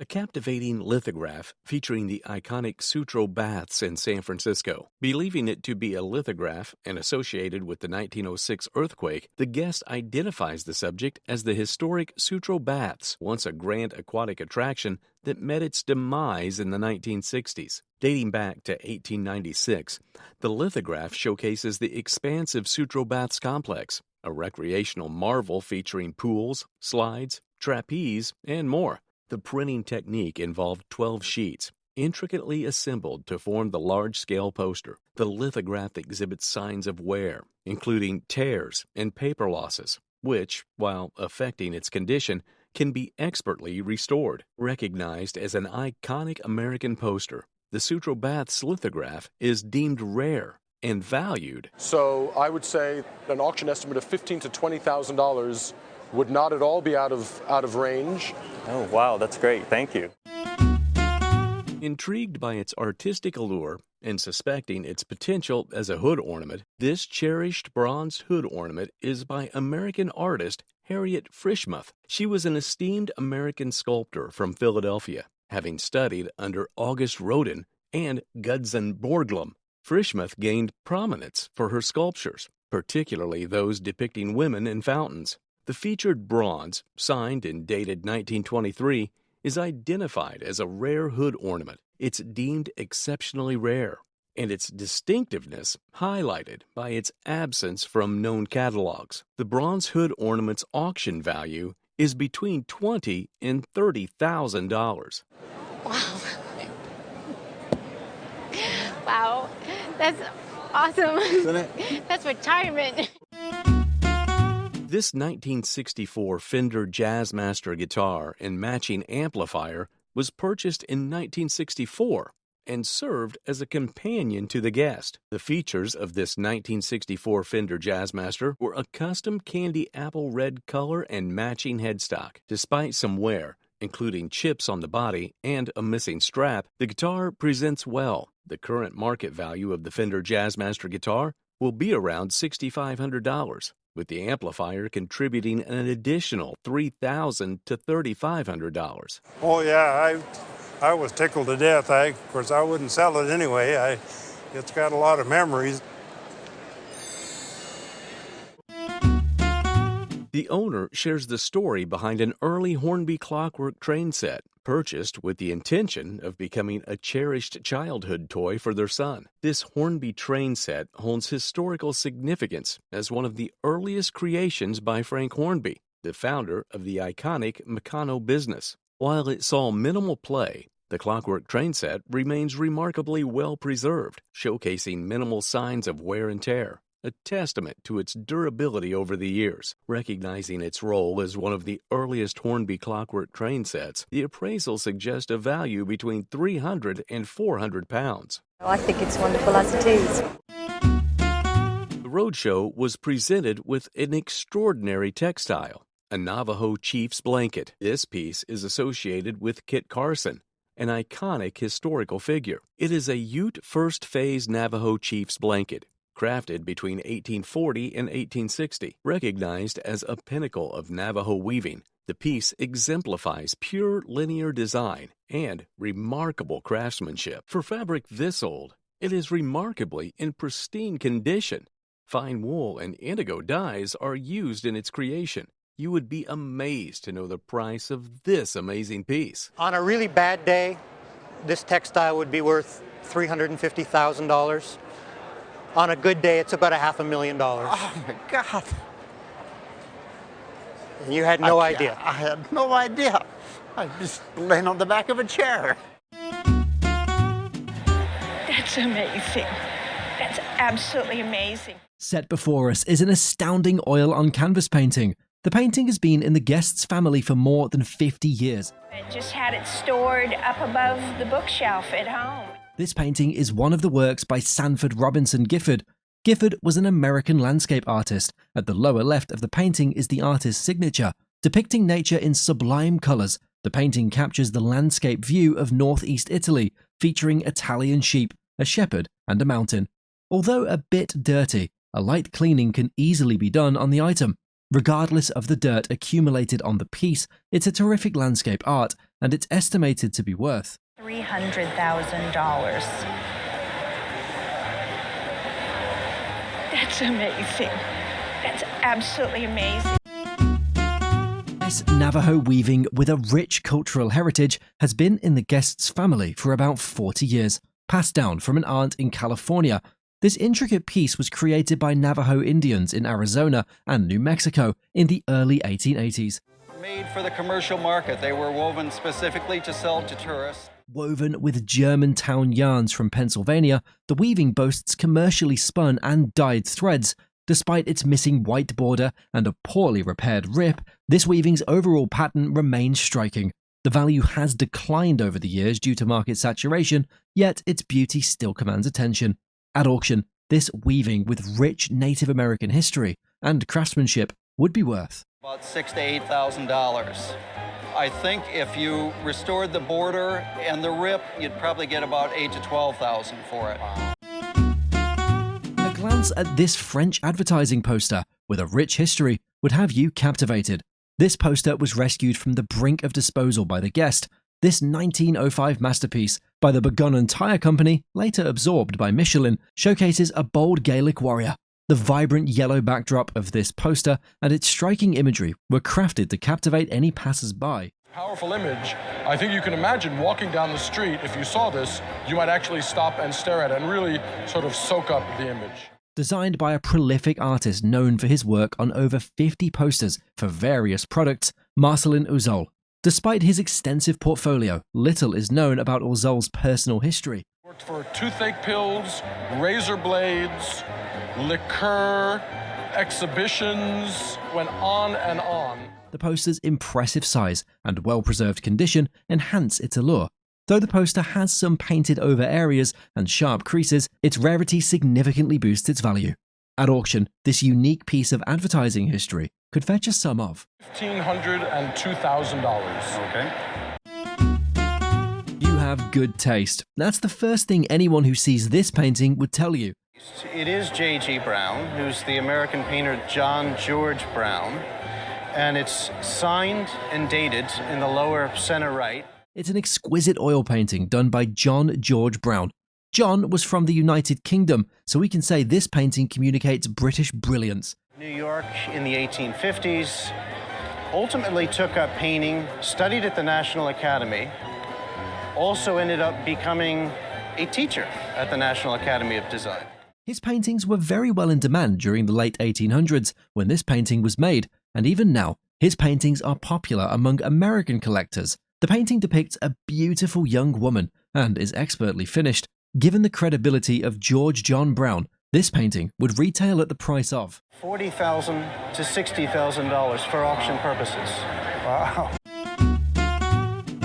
A captivating lithograph featuring the iconic Sutro baths in San Francisco. Believing it to be a lithograph and associated with the 1906 earthquake, the guest identifies the subject as the historic Sutro baths, once a grand aquatic attraction that met its demise in the 1960s. Dating back to 1896, the lithograph showcases the expansive Sutro Baths complex, a recreational marvel featuring pools, slides, trapeze, and more. The printing technique involved 12 sheets, intricately assembled to form the large-scale poster. The lithograph exhibits signs of wear, including tears and paper losses, which, while affecting its condition, can be expertly restored. Recognized as an iconic American poster, the Sutro Baths lithograph is deemed rare and valued. So I would say an auction estimate of $15,000 to $20,000 would not at all be out of range. Oh, wow, that's great. Thank you. Intrigued by its artistic allure and suspecting its potential as a hood ornament, this cherished bronze hood ornament is by American artist Harriet Frischmuth. She was an esteemed American sculptor from Philadelphia, having studied under August Rodin and Gudson Borglum. Frischmuth gained prominence for her sculptures, particularly those depicting women in fountains. The featured bronze, signed and dated 1923, is identified as a rare hood ornament. It's deemed exceptionally rare, and its distinctiveness highlighted by its absence from known catalogs. The bronze hood ornament's auction value is between $20,000 and $30,000. Wow. Wow, that's awesome. Isn't it? That's retirement. This 1964 Fender Jazzmaster guitar and matching amplifier was purchased in 1964 and served as a companion to the guest. The features of this 1964 Fender Jazzmaster were a custom candy apple red color and matching headstock. Despite some wear, including chips on the body and a missing strap, the guitar presents well. The current market value of the Fender Jazzmaster guitar will be around $6,500. With the amplifier contributing an additional $3,000 to $3,500. Oh yeah, I was tickled to death. Of course, I wouldn't sell it anyway. It's got a lot of memories. The owner shares the story behind an early Hornby clockwork train set, purchased with the intention of becoming a cherished childhood toy for their son. This Hornby train set holds historical significance as one of the earliest creations by Frank Hornby, the founder of the iconic Meccano business. While it saw minimal play, the Clockwork train set remains remarkably well preserved, showcasing minimal signs of wear and tear, a testament to its durability over the years. Recognizing its role as one of the earliest Hornby Clockwork train sets, the appraisals suggest a value between 300 and 400 pounds. I think it's wonderful as it is. The Roadshow was presented with an extraordinary textile, a Navajo chief's blanket. This piece is associated with Kit Carson, an iconic historical figure. It is a Ute First Phase Navajo chief's blanket, crafted between 1840 and 1860. Recognized as a pinnacle of Navajo weaving, the piece exemplifies pure linear design and remarkable craftsmanship. For fabric this old, it is remarkably in pristine condition. Fine wool and indigo dyes are used in its creation. You would be amazed to know the price of this amazing piece. On a really bad day, this textile would be worth $350,000. On a good day, it's about $500,000. Oh my God. And you had no idea. I had no idea. I was just laying on the back of a chair. That's amazing. That's absolutely amazing. Set before us is an astounding oil on canvas painting. The painting has been in the guest's family for more than 50 years. I just had it stored up above the bookshelf at home. This painting is one of the works by Sanford Robinson Gifford. Gifford was an American landscape artist. At the lower left of the painting is the artist's signature. Depicting nature in sublime colors, the painting captures the landscape view of northeast Italy, featuring Italian sheep, a shepherd, and a mountain. Although a bit dirty, a light cleaning can easily be done on the item. Regardless of the dirt accumulated on the piece, it's a terrific landscape art, and it's estimated to be worth $300,000. That's amazing. That's absolutely amazing. This Navajo weaving with a rich cultural heritage has been in the guest's family for about 40 years, passed down from an aunt in California. This intricate piece was created by Navajo Indians in Arizona and New Mexico in the early 1880s. Made for the commercial market, they were woven specifically to sell to tourists. Woven with Germantown yarns from Pennsylvania, the weaving boasts commercially spun and dyed threads. Despite its missing white border and a poorly repaired rip, this weaving's overall pattern remains striking. The value has declined over the years due to market saturation, yet its beauty still commands attention. At auction, this weaving with rich Native American history and craftsmanship would be worth about $6,000 to $8,000. I think if you restored the border and the rip, you'd probably get about $8,000 to $12,000 for it. A glance at this French advertising poster with a rich history would have you captivated. This poster was rescued from the brink of disposal by the guest. This 1905 masterpiece by the Begonnen Tire Company, later absorbed by Michelin, showcases a bold Gaelic warrior. The vibrant yellow backdrop of this poster and its striking imagery were crafted to captivate any passers-by. Powerful image. I think you can imagine walking down the street, if you saw this, you might actually stop and stare at it and really sort of soak up the image. Designed by a prolific artist known for his work on over 50 posters for various products, Marcelin Uzol. Despite his extensive portfolio, little is known about Uzol's personal history. Worked for toothache pills, razor blades, liqueur, exhibitions, went on and on. The poster's impressive size and well-preserved condition enhance its allure. Though the poster has some painted over areas and sharp creases, its rarity significantly boosts its value. At auction, this unique piece of advertising history could fetch a sum of $1,500 and $2,000. Okay. You have good taste. That's the first thing anyone who sees this painting would tell you. It is J.G. Brown, who's the American painter John George Brown, and it's signed and dated in the lower center right. It's an exquisite oil painting done by John George Brown. John was from the United Kingdom, so we can say this painting communicates British brilliance. New York in the 1850s, ultimately took up painting, studied at the National Academy, also ended up becoming a teacher at the National Academy of Design. His paintings were very well in demand during the late 1800s when this painting was made, and even now, his paintings are popular among American collectors. The painting depicts a beautiful young woman and is expertly finished. Given the credibility of George John Brown, this painting would retail at the price of $40,000 to $60,000 for auction purposes. Wow.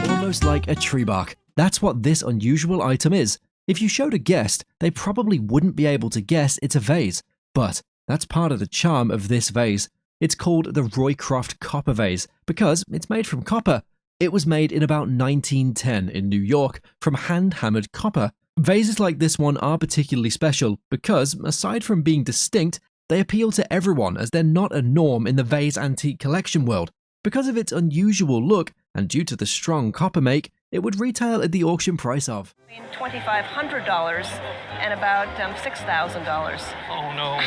Almost like a tree bark. That's what this unusual item is. If you showed a guest, they probably wouldn't be able to guess it's a vase. But that's part of the charm of this vase. It's called the Roycroft Copper Vase because it's made from copper. It was made in about 1910 in New York from hand-hammered copper. Vases like this one are particularly special because, aside from being distinct, they appeal to everyone as they're not a norm in the vase antique collection world. Because of its unusual look and due to the strong copper make, it would retail at the auction price of $2,500 and about $6,000. Oh no.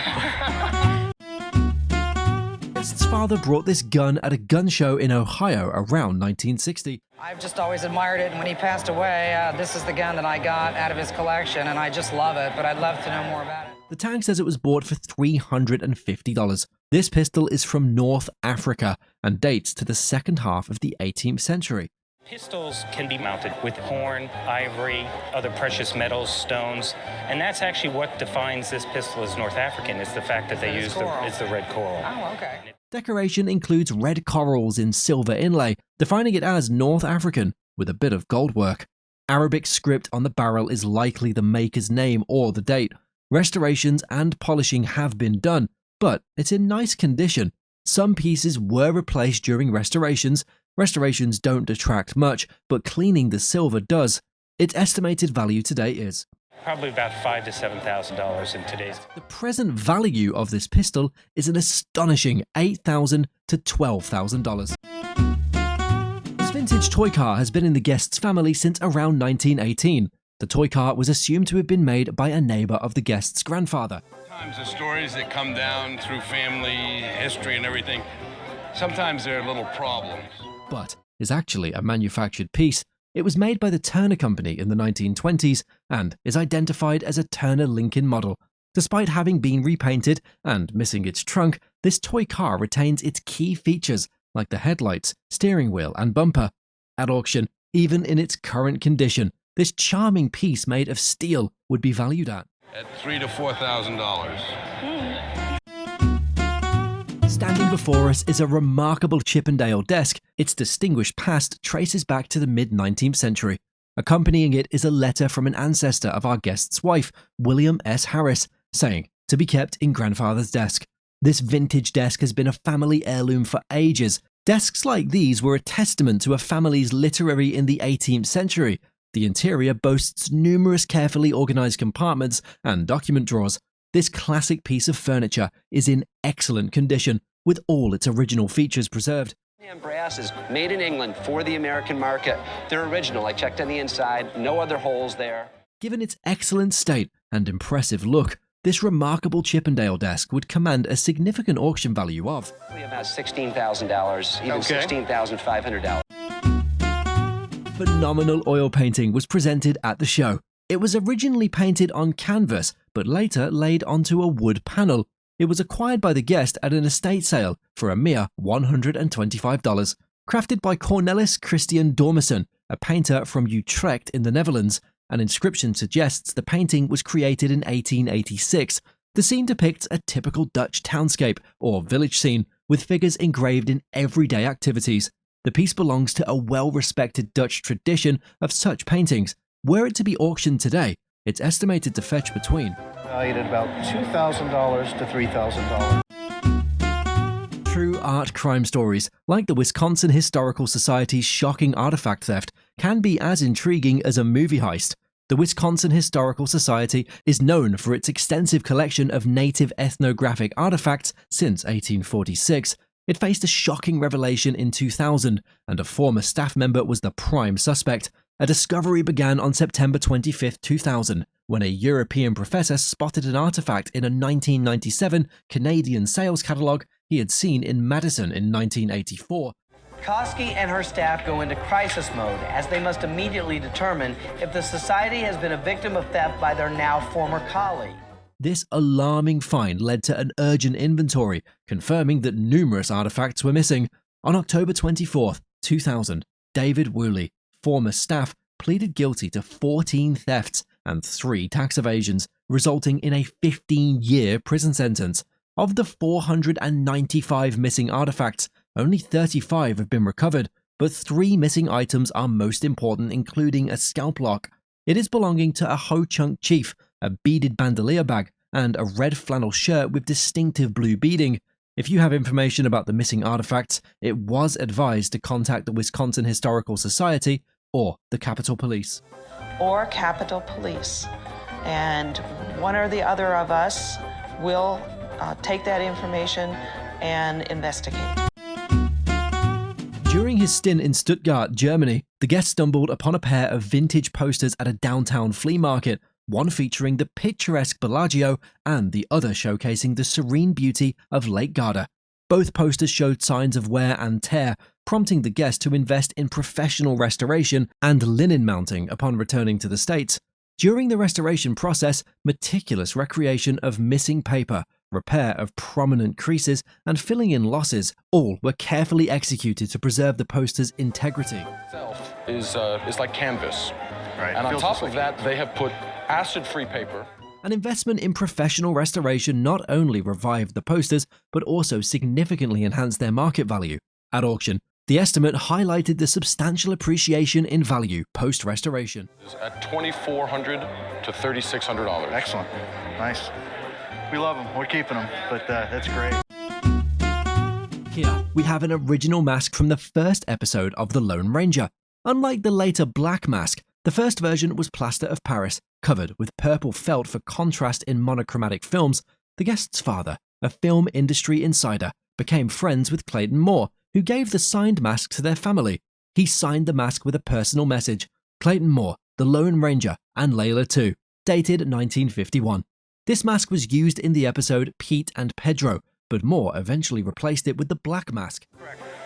Guest's father brought this gun at a gun show in Ohio around 1960. I've just always admired it, and when he passed away, this is the gun that I got out of his collection, and I just love it, but I'd love to know more about it. The tag says it was bought for $350. This pistol is from North Africa and dates to the second half of the 18th century. Pistols can be mounted with horn, ivory, other precious metals, stones, and that's actually what defines this pistol as North African, is the fact that they use the red coral. Oh, okay. Decoration includes red corals in silver inlay, defining it as North African with a bit of gold work. Arabic script on the barrel is likely the maker's name or the date. Restorations and polishing have been done, but it's in nice condition. Some pieces were replaced during restorations. Restorations don't detract much, but cleaning the silver does. Its estimated value today is Probably about $5,000 to $7,000 in today's. The present value of this pistol is an astonishing $8,000 to $12,000. This vintage toy car has been in the guest's family since around 1918. The toy car was assumed to have been made by a neighbor of the guest's grandfather. Sometimes the stories that come down through family history and everything, sometimes there are little problems. But is actually a manufactured piece. It was made by the Turner Company in the 1920s and is identified as a Turner Lincoln model. Despite having been repainted and missing its trunk, this toy car retains its key features like the headlights, steering wheel and bumper. At auction, even in its current condition, this charming piece made of steel would be valued at $3,000 to $4,000. Standing before us is a remarkable Chippendale desk. Its distinguished past traces back to the mid-19th century. Accompanying it is a letter from an ancestor of our guest's wife, William S. Harris, saying, to be kept in grandfather's desk. This vintage desk has been a family heirloom for ages. Desks like these were a testament to a family's literary in the 18th century. The interior boasts numerous carefully organized compartments and document drawers. This classic piece of furniture is in excellent condition, with all its original features preserved. Brass is made in England for the American market. They're original. I checked on the inside, no other holes there. Given its excellent state and impressive look, this remarkable Chippendale desk would command a significant auction value of About $16,000, even $16,500. Phenomenal oil painting was presented at the show. It was originally painted on canvas, but later laid onto a wood panel. It was acquired by the guest at an estate sale for a mere $125. Crafted by Cornelis Christian Dormison, a painter from Utrecht in the Netherlands, an inscription suggests the painting was created in 1886. The scene depicts a typical Dutch townscape or village scene with figures engraved in everyday activities. The piece belongs to a well-respected Dutch tradition of such paintings. Were it to be auctioned today, it's estimated to fetch between Valued at about $2,000 to $3,000. True art crime stories, like the Wisconsin Historical Society's shocking artifact theft, can be as intriguing as a movie heist. The Wisconsin Historical Society is known for its extensive collection of native ethnographic artifacts since 1846. It faced a shocking revelation in 2000, and a former staff member was the prime suspect. A discovery began on September 25, 2000, when a European professor spotted an artifact in a 1997 Canadian sales catalogue he had seen in Madison in 1984. Koski and her staff go into crisis mode as they must immediately determine if the society has been a victim of theft by their now former colleague. This alarming find led to an urgent inventory, confirming that numerous artifacts were missing. On October 24, 2000, David Woolley, former staff, pleaded guilty to 14 thefts and 3 tax evasions, resulting in a 15-year prison sentence. Of the 495 missing artifacts, only 35 have been recovered, but 3 missing items are most important, including a scalp lock. It is belonging to a Ho-Chunk chief, a beaded bandolier bag, and a red flannel shirt with distinctive blue beading. If you have information about the missing artifacts, it was advised to contact the Wisconsin Historical Society or the Capitol Police. Or Capitol Police. And one or the other of us will take that information and investigate. During his stint in Stuttgart, Germany, the guest stumbled upon a pair of vintage posters at a downtown flea market, one featuring the picturesque Bellagio and the other showcasing the serene beauty of Lake Garda. Both posters showed signs of wear and tear, prompting the guest to invest in professional restoration and linen mounting upon returning to the States. During the restoration process, meticulous recreation of missing paper, repair of prominent creases, and filling in losses all were carefully executed to preserve the poster's integrity. Itself is like canvas. Right. And on top of that, they have put acid-free paper. An investment in professional restoration not only revived the posters, but also significantly enhanced their market value. At auction, the estimate highlighted the substantial appreciation in value post-restoration. At $2,400 to $3,600. Excellent. Nice. We love them. We're keeping them, but that's great. Here, we have an original mask from the first episode of The Lone Ranger. Unlike the later black mask, the first version was plaster of Paris, covered with purple felt for contrast in monochromatic films. The guest's father, a film industry insider, became friends with Clayton Moore, who gave the signed mask to their family. He signed the mask with a personal message: Clayton Moore, The Lone Ranger, and Layla too, dated 1951. This mask was used in the episode Pete and Pedro, but Moore eventually replaced it with the black mask.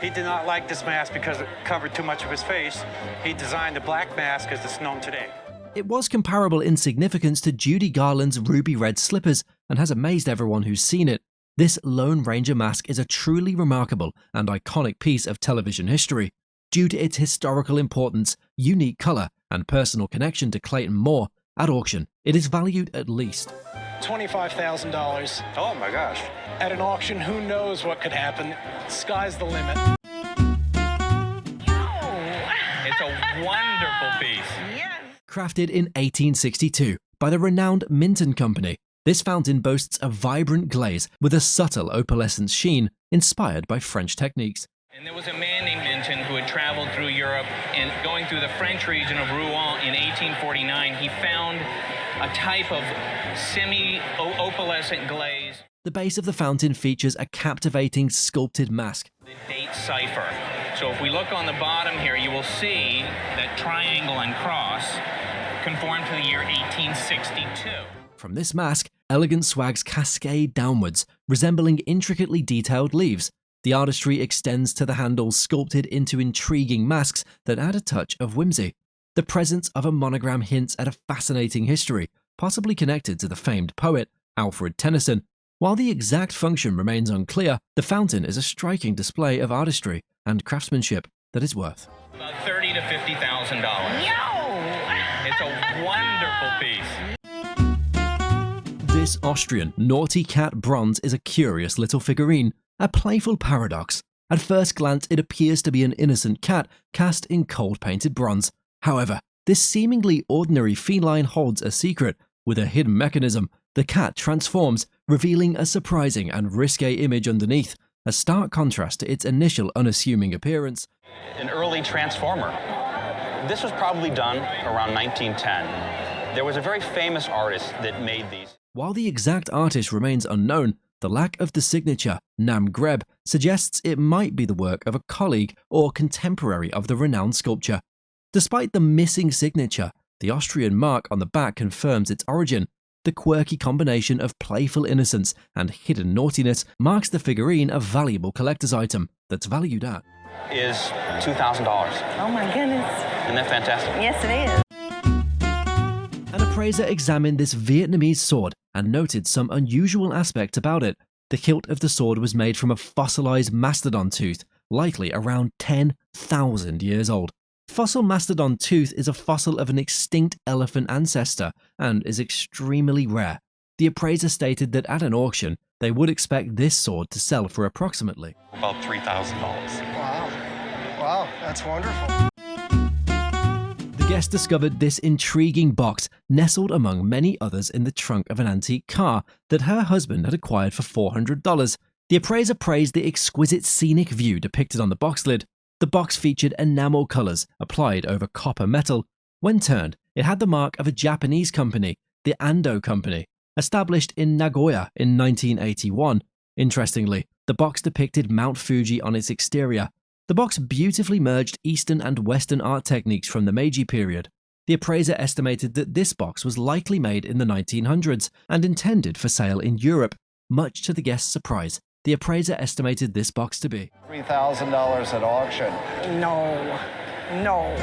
He did not like this mask because it covered too much of his face. He designed the black mask as it's known today. It was comparable in significance to Judy Garland's ruby red slippers and has amazed everyone who's seen it. This Lone Ranger mask is a truly remarkable and iconic piece of television history. Due to its historical importance, unique color, and personal connection to Clayton Moore, at auction, it is valued at least $25,000. Oh my gosh. At an auction, who knows what could happen? Sky's the limit. It's a wonderful piece. Crafted in 1862 by the renowned Minton Company, this fountain boasts a vibrant glaze with a subtle opalescent sheen inspired by French techniques. And there was a man named Minton who had traveled through Europe, and going through the French region of Rouen in 1849, he found a type of semi-opalescent glaze. The base of the fountain features a captivating sculpted mask. The date cipher. So if we look on the bottom here, you will see that triangle and cross conform to the year 1862. From this mask, elegant swags cascade downwards, resembling intricately detailed leaves. The artistry extends to the handles sculpted into intriguing masks that add a touch of whimsy. The presence of a monogram hints at a fascinating history, possibly connected to the famed poet Alfred Tennyson. While the exact function remains unclear, the fountain is a striking display of artistry and craftsmanship that is worth about $30,000 to $50,000. It's a wonderful piece. This Austrian Naughty Cat bronze is a curious little figurine, a playful paradox. At first glance, it appears to be an innocent cat cast in cold-painted bronze. However, this seemingly ordinary feline holds a secret. With a hidden mechanism, the cat transforms, revealing a surprising and risque image underneath, a stark contrast to its initial unassuming appearance. An early transformer. This was probably done around 1910. There was a very famous artist that made these. While the exact artist remains unknown, the lack of the signature, Nam Greb, suggests it might be the work of a colleague or contemporary of the renowned sculpture. Despite the missing signature, the Austrian mark on the back confirms its origin. The quirky combination of playful innocence and hidden naughtiness marks the figurine a valuable collector's item that's valued at is $2,000. Oh my goodness. Isn't that fantastic? Yes, it is. An appraiser examined this Vietnamese sword and noted some unusual aspects about it. The hilt of the sword was made from a fossilized mastodon tooth, likely around 10,000 years old. fossil mastodon tooth is a fossil of an extinct elephant ancestor and is extremely rare. The appraiser stated that at an auction, they would expect this sword to sell for approximately about $3,000. Wow. Wow, that's wonderful. The guest discovered this intriguing box nestled among many others in the trunk of an antique car that her husband had acquired for $400. The appraiser praised the exquisite scenic view depicted on the box lid. The box featured enamel colors applied over copper metal. When turned, it had the mark of a Japanese company, the Ando Company, established in Nagoya in 1981. Interestingly, the box depicted Mount Fuji on its exterior. The box beautifully merged Eastern and Western art techniques from the Meiji period. The appraiser estimated that this box was likely made in the 1900s and intended for sale in Europe. Much to the guest's surprise, the appraiser estimated this box to be $3,000 at auction. No. No.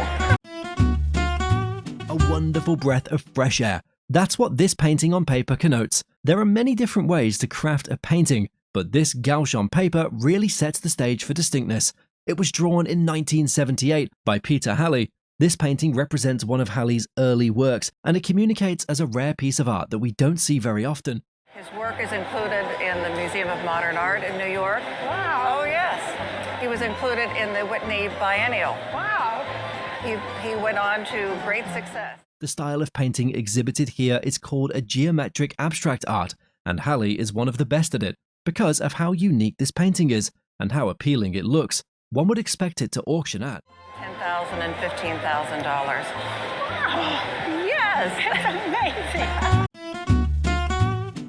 a wonderful breath of fresh air. That's what this painting on paper connotes. There are many different ways to craft a painting, but this gouache on paper really sets the stage for distinctness. It was drawn in 1978 by Peter Halley. This painting represents one of Halley's early works, and it communicates as a rare piece of art that we don't see very often. His work is included in the Museum of Modern Art in New York. Wow. Oh, yes. He was included in the Whitney Biennial. Wow. He went on to great success. The style of painting exhibited here is called a geometric abstract art, and Halley is one of the best at it because of how unique this painting is and how appealing it looks. One would expect it to auction at $10,000 and $15,000. Wow. Yes. That's amazing.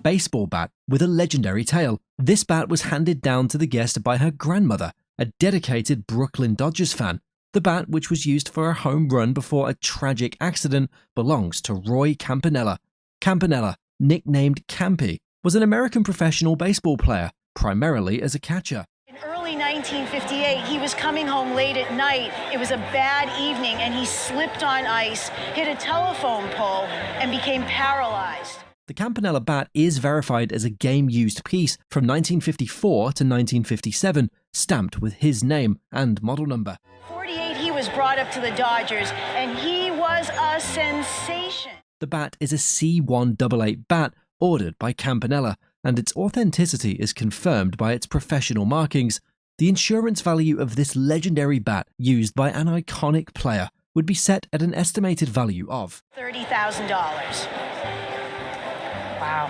Baseball bat with a legendary tale. This bat was handed down to the guest by her grandmother, a dedicated Brooklyn Dodgers fan. The bat, which was used for a home run before a tragic accident, belongs to Roy Campanella. Campanella, nicknamed Campy, was an American professional baseball player, primarily as a catcher. In early 1958, he was coming home late at night. It was a bad evening, and he slipped on ice, hit a telephone pole, and became paralyzed. The Campanella bat is verified as a game-used piece from 1954 to 1957, stamped with his name and model number. 48, he was brought up to the Dodgers, and he was a sensation. The bat is a C188 bat ordered by Campanella, and its authenticity is confirmed by its professional markings. The insurance value of this legendary bat, used by an iconic player, would be set at an estimated value of $30,000. Wow.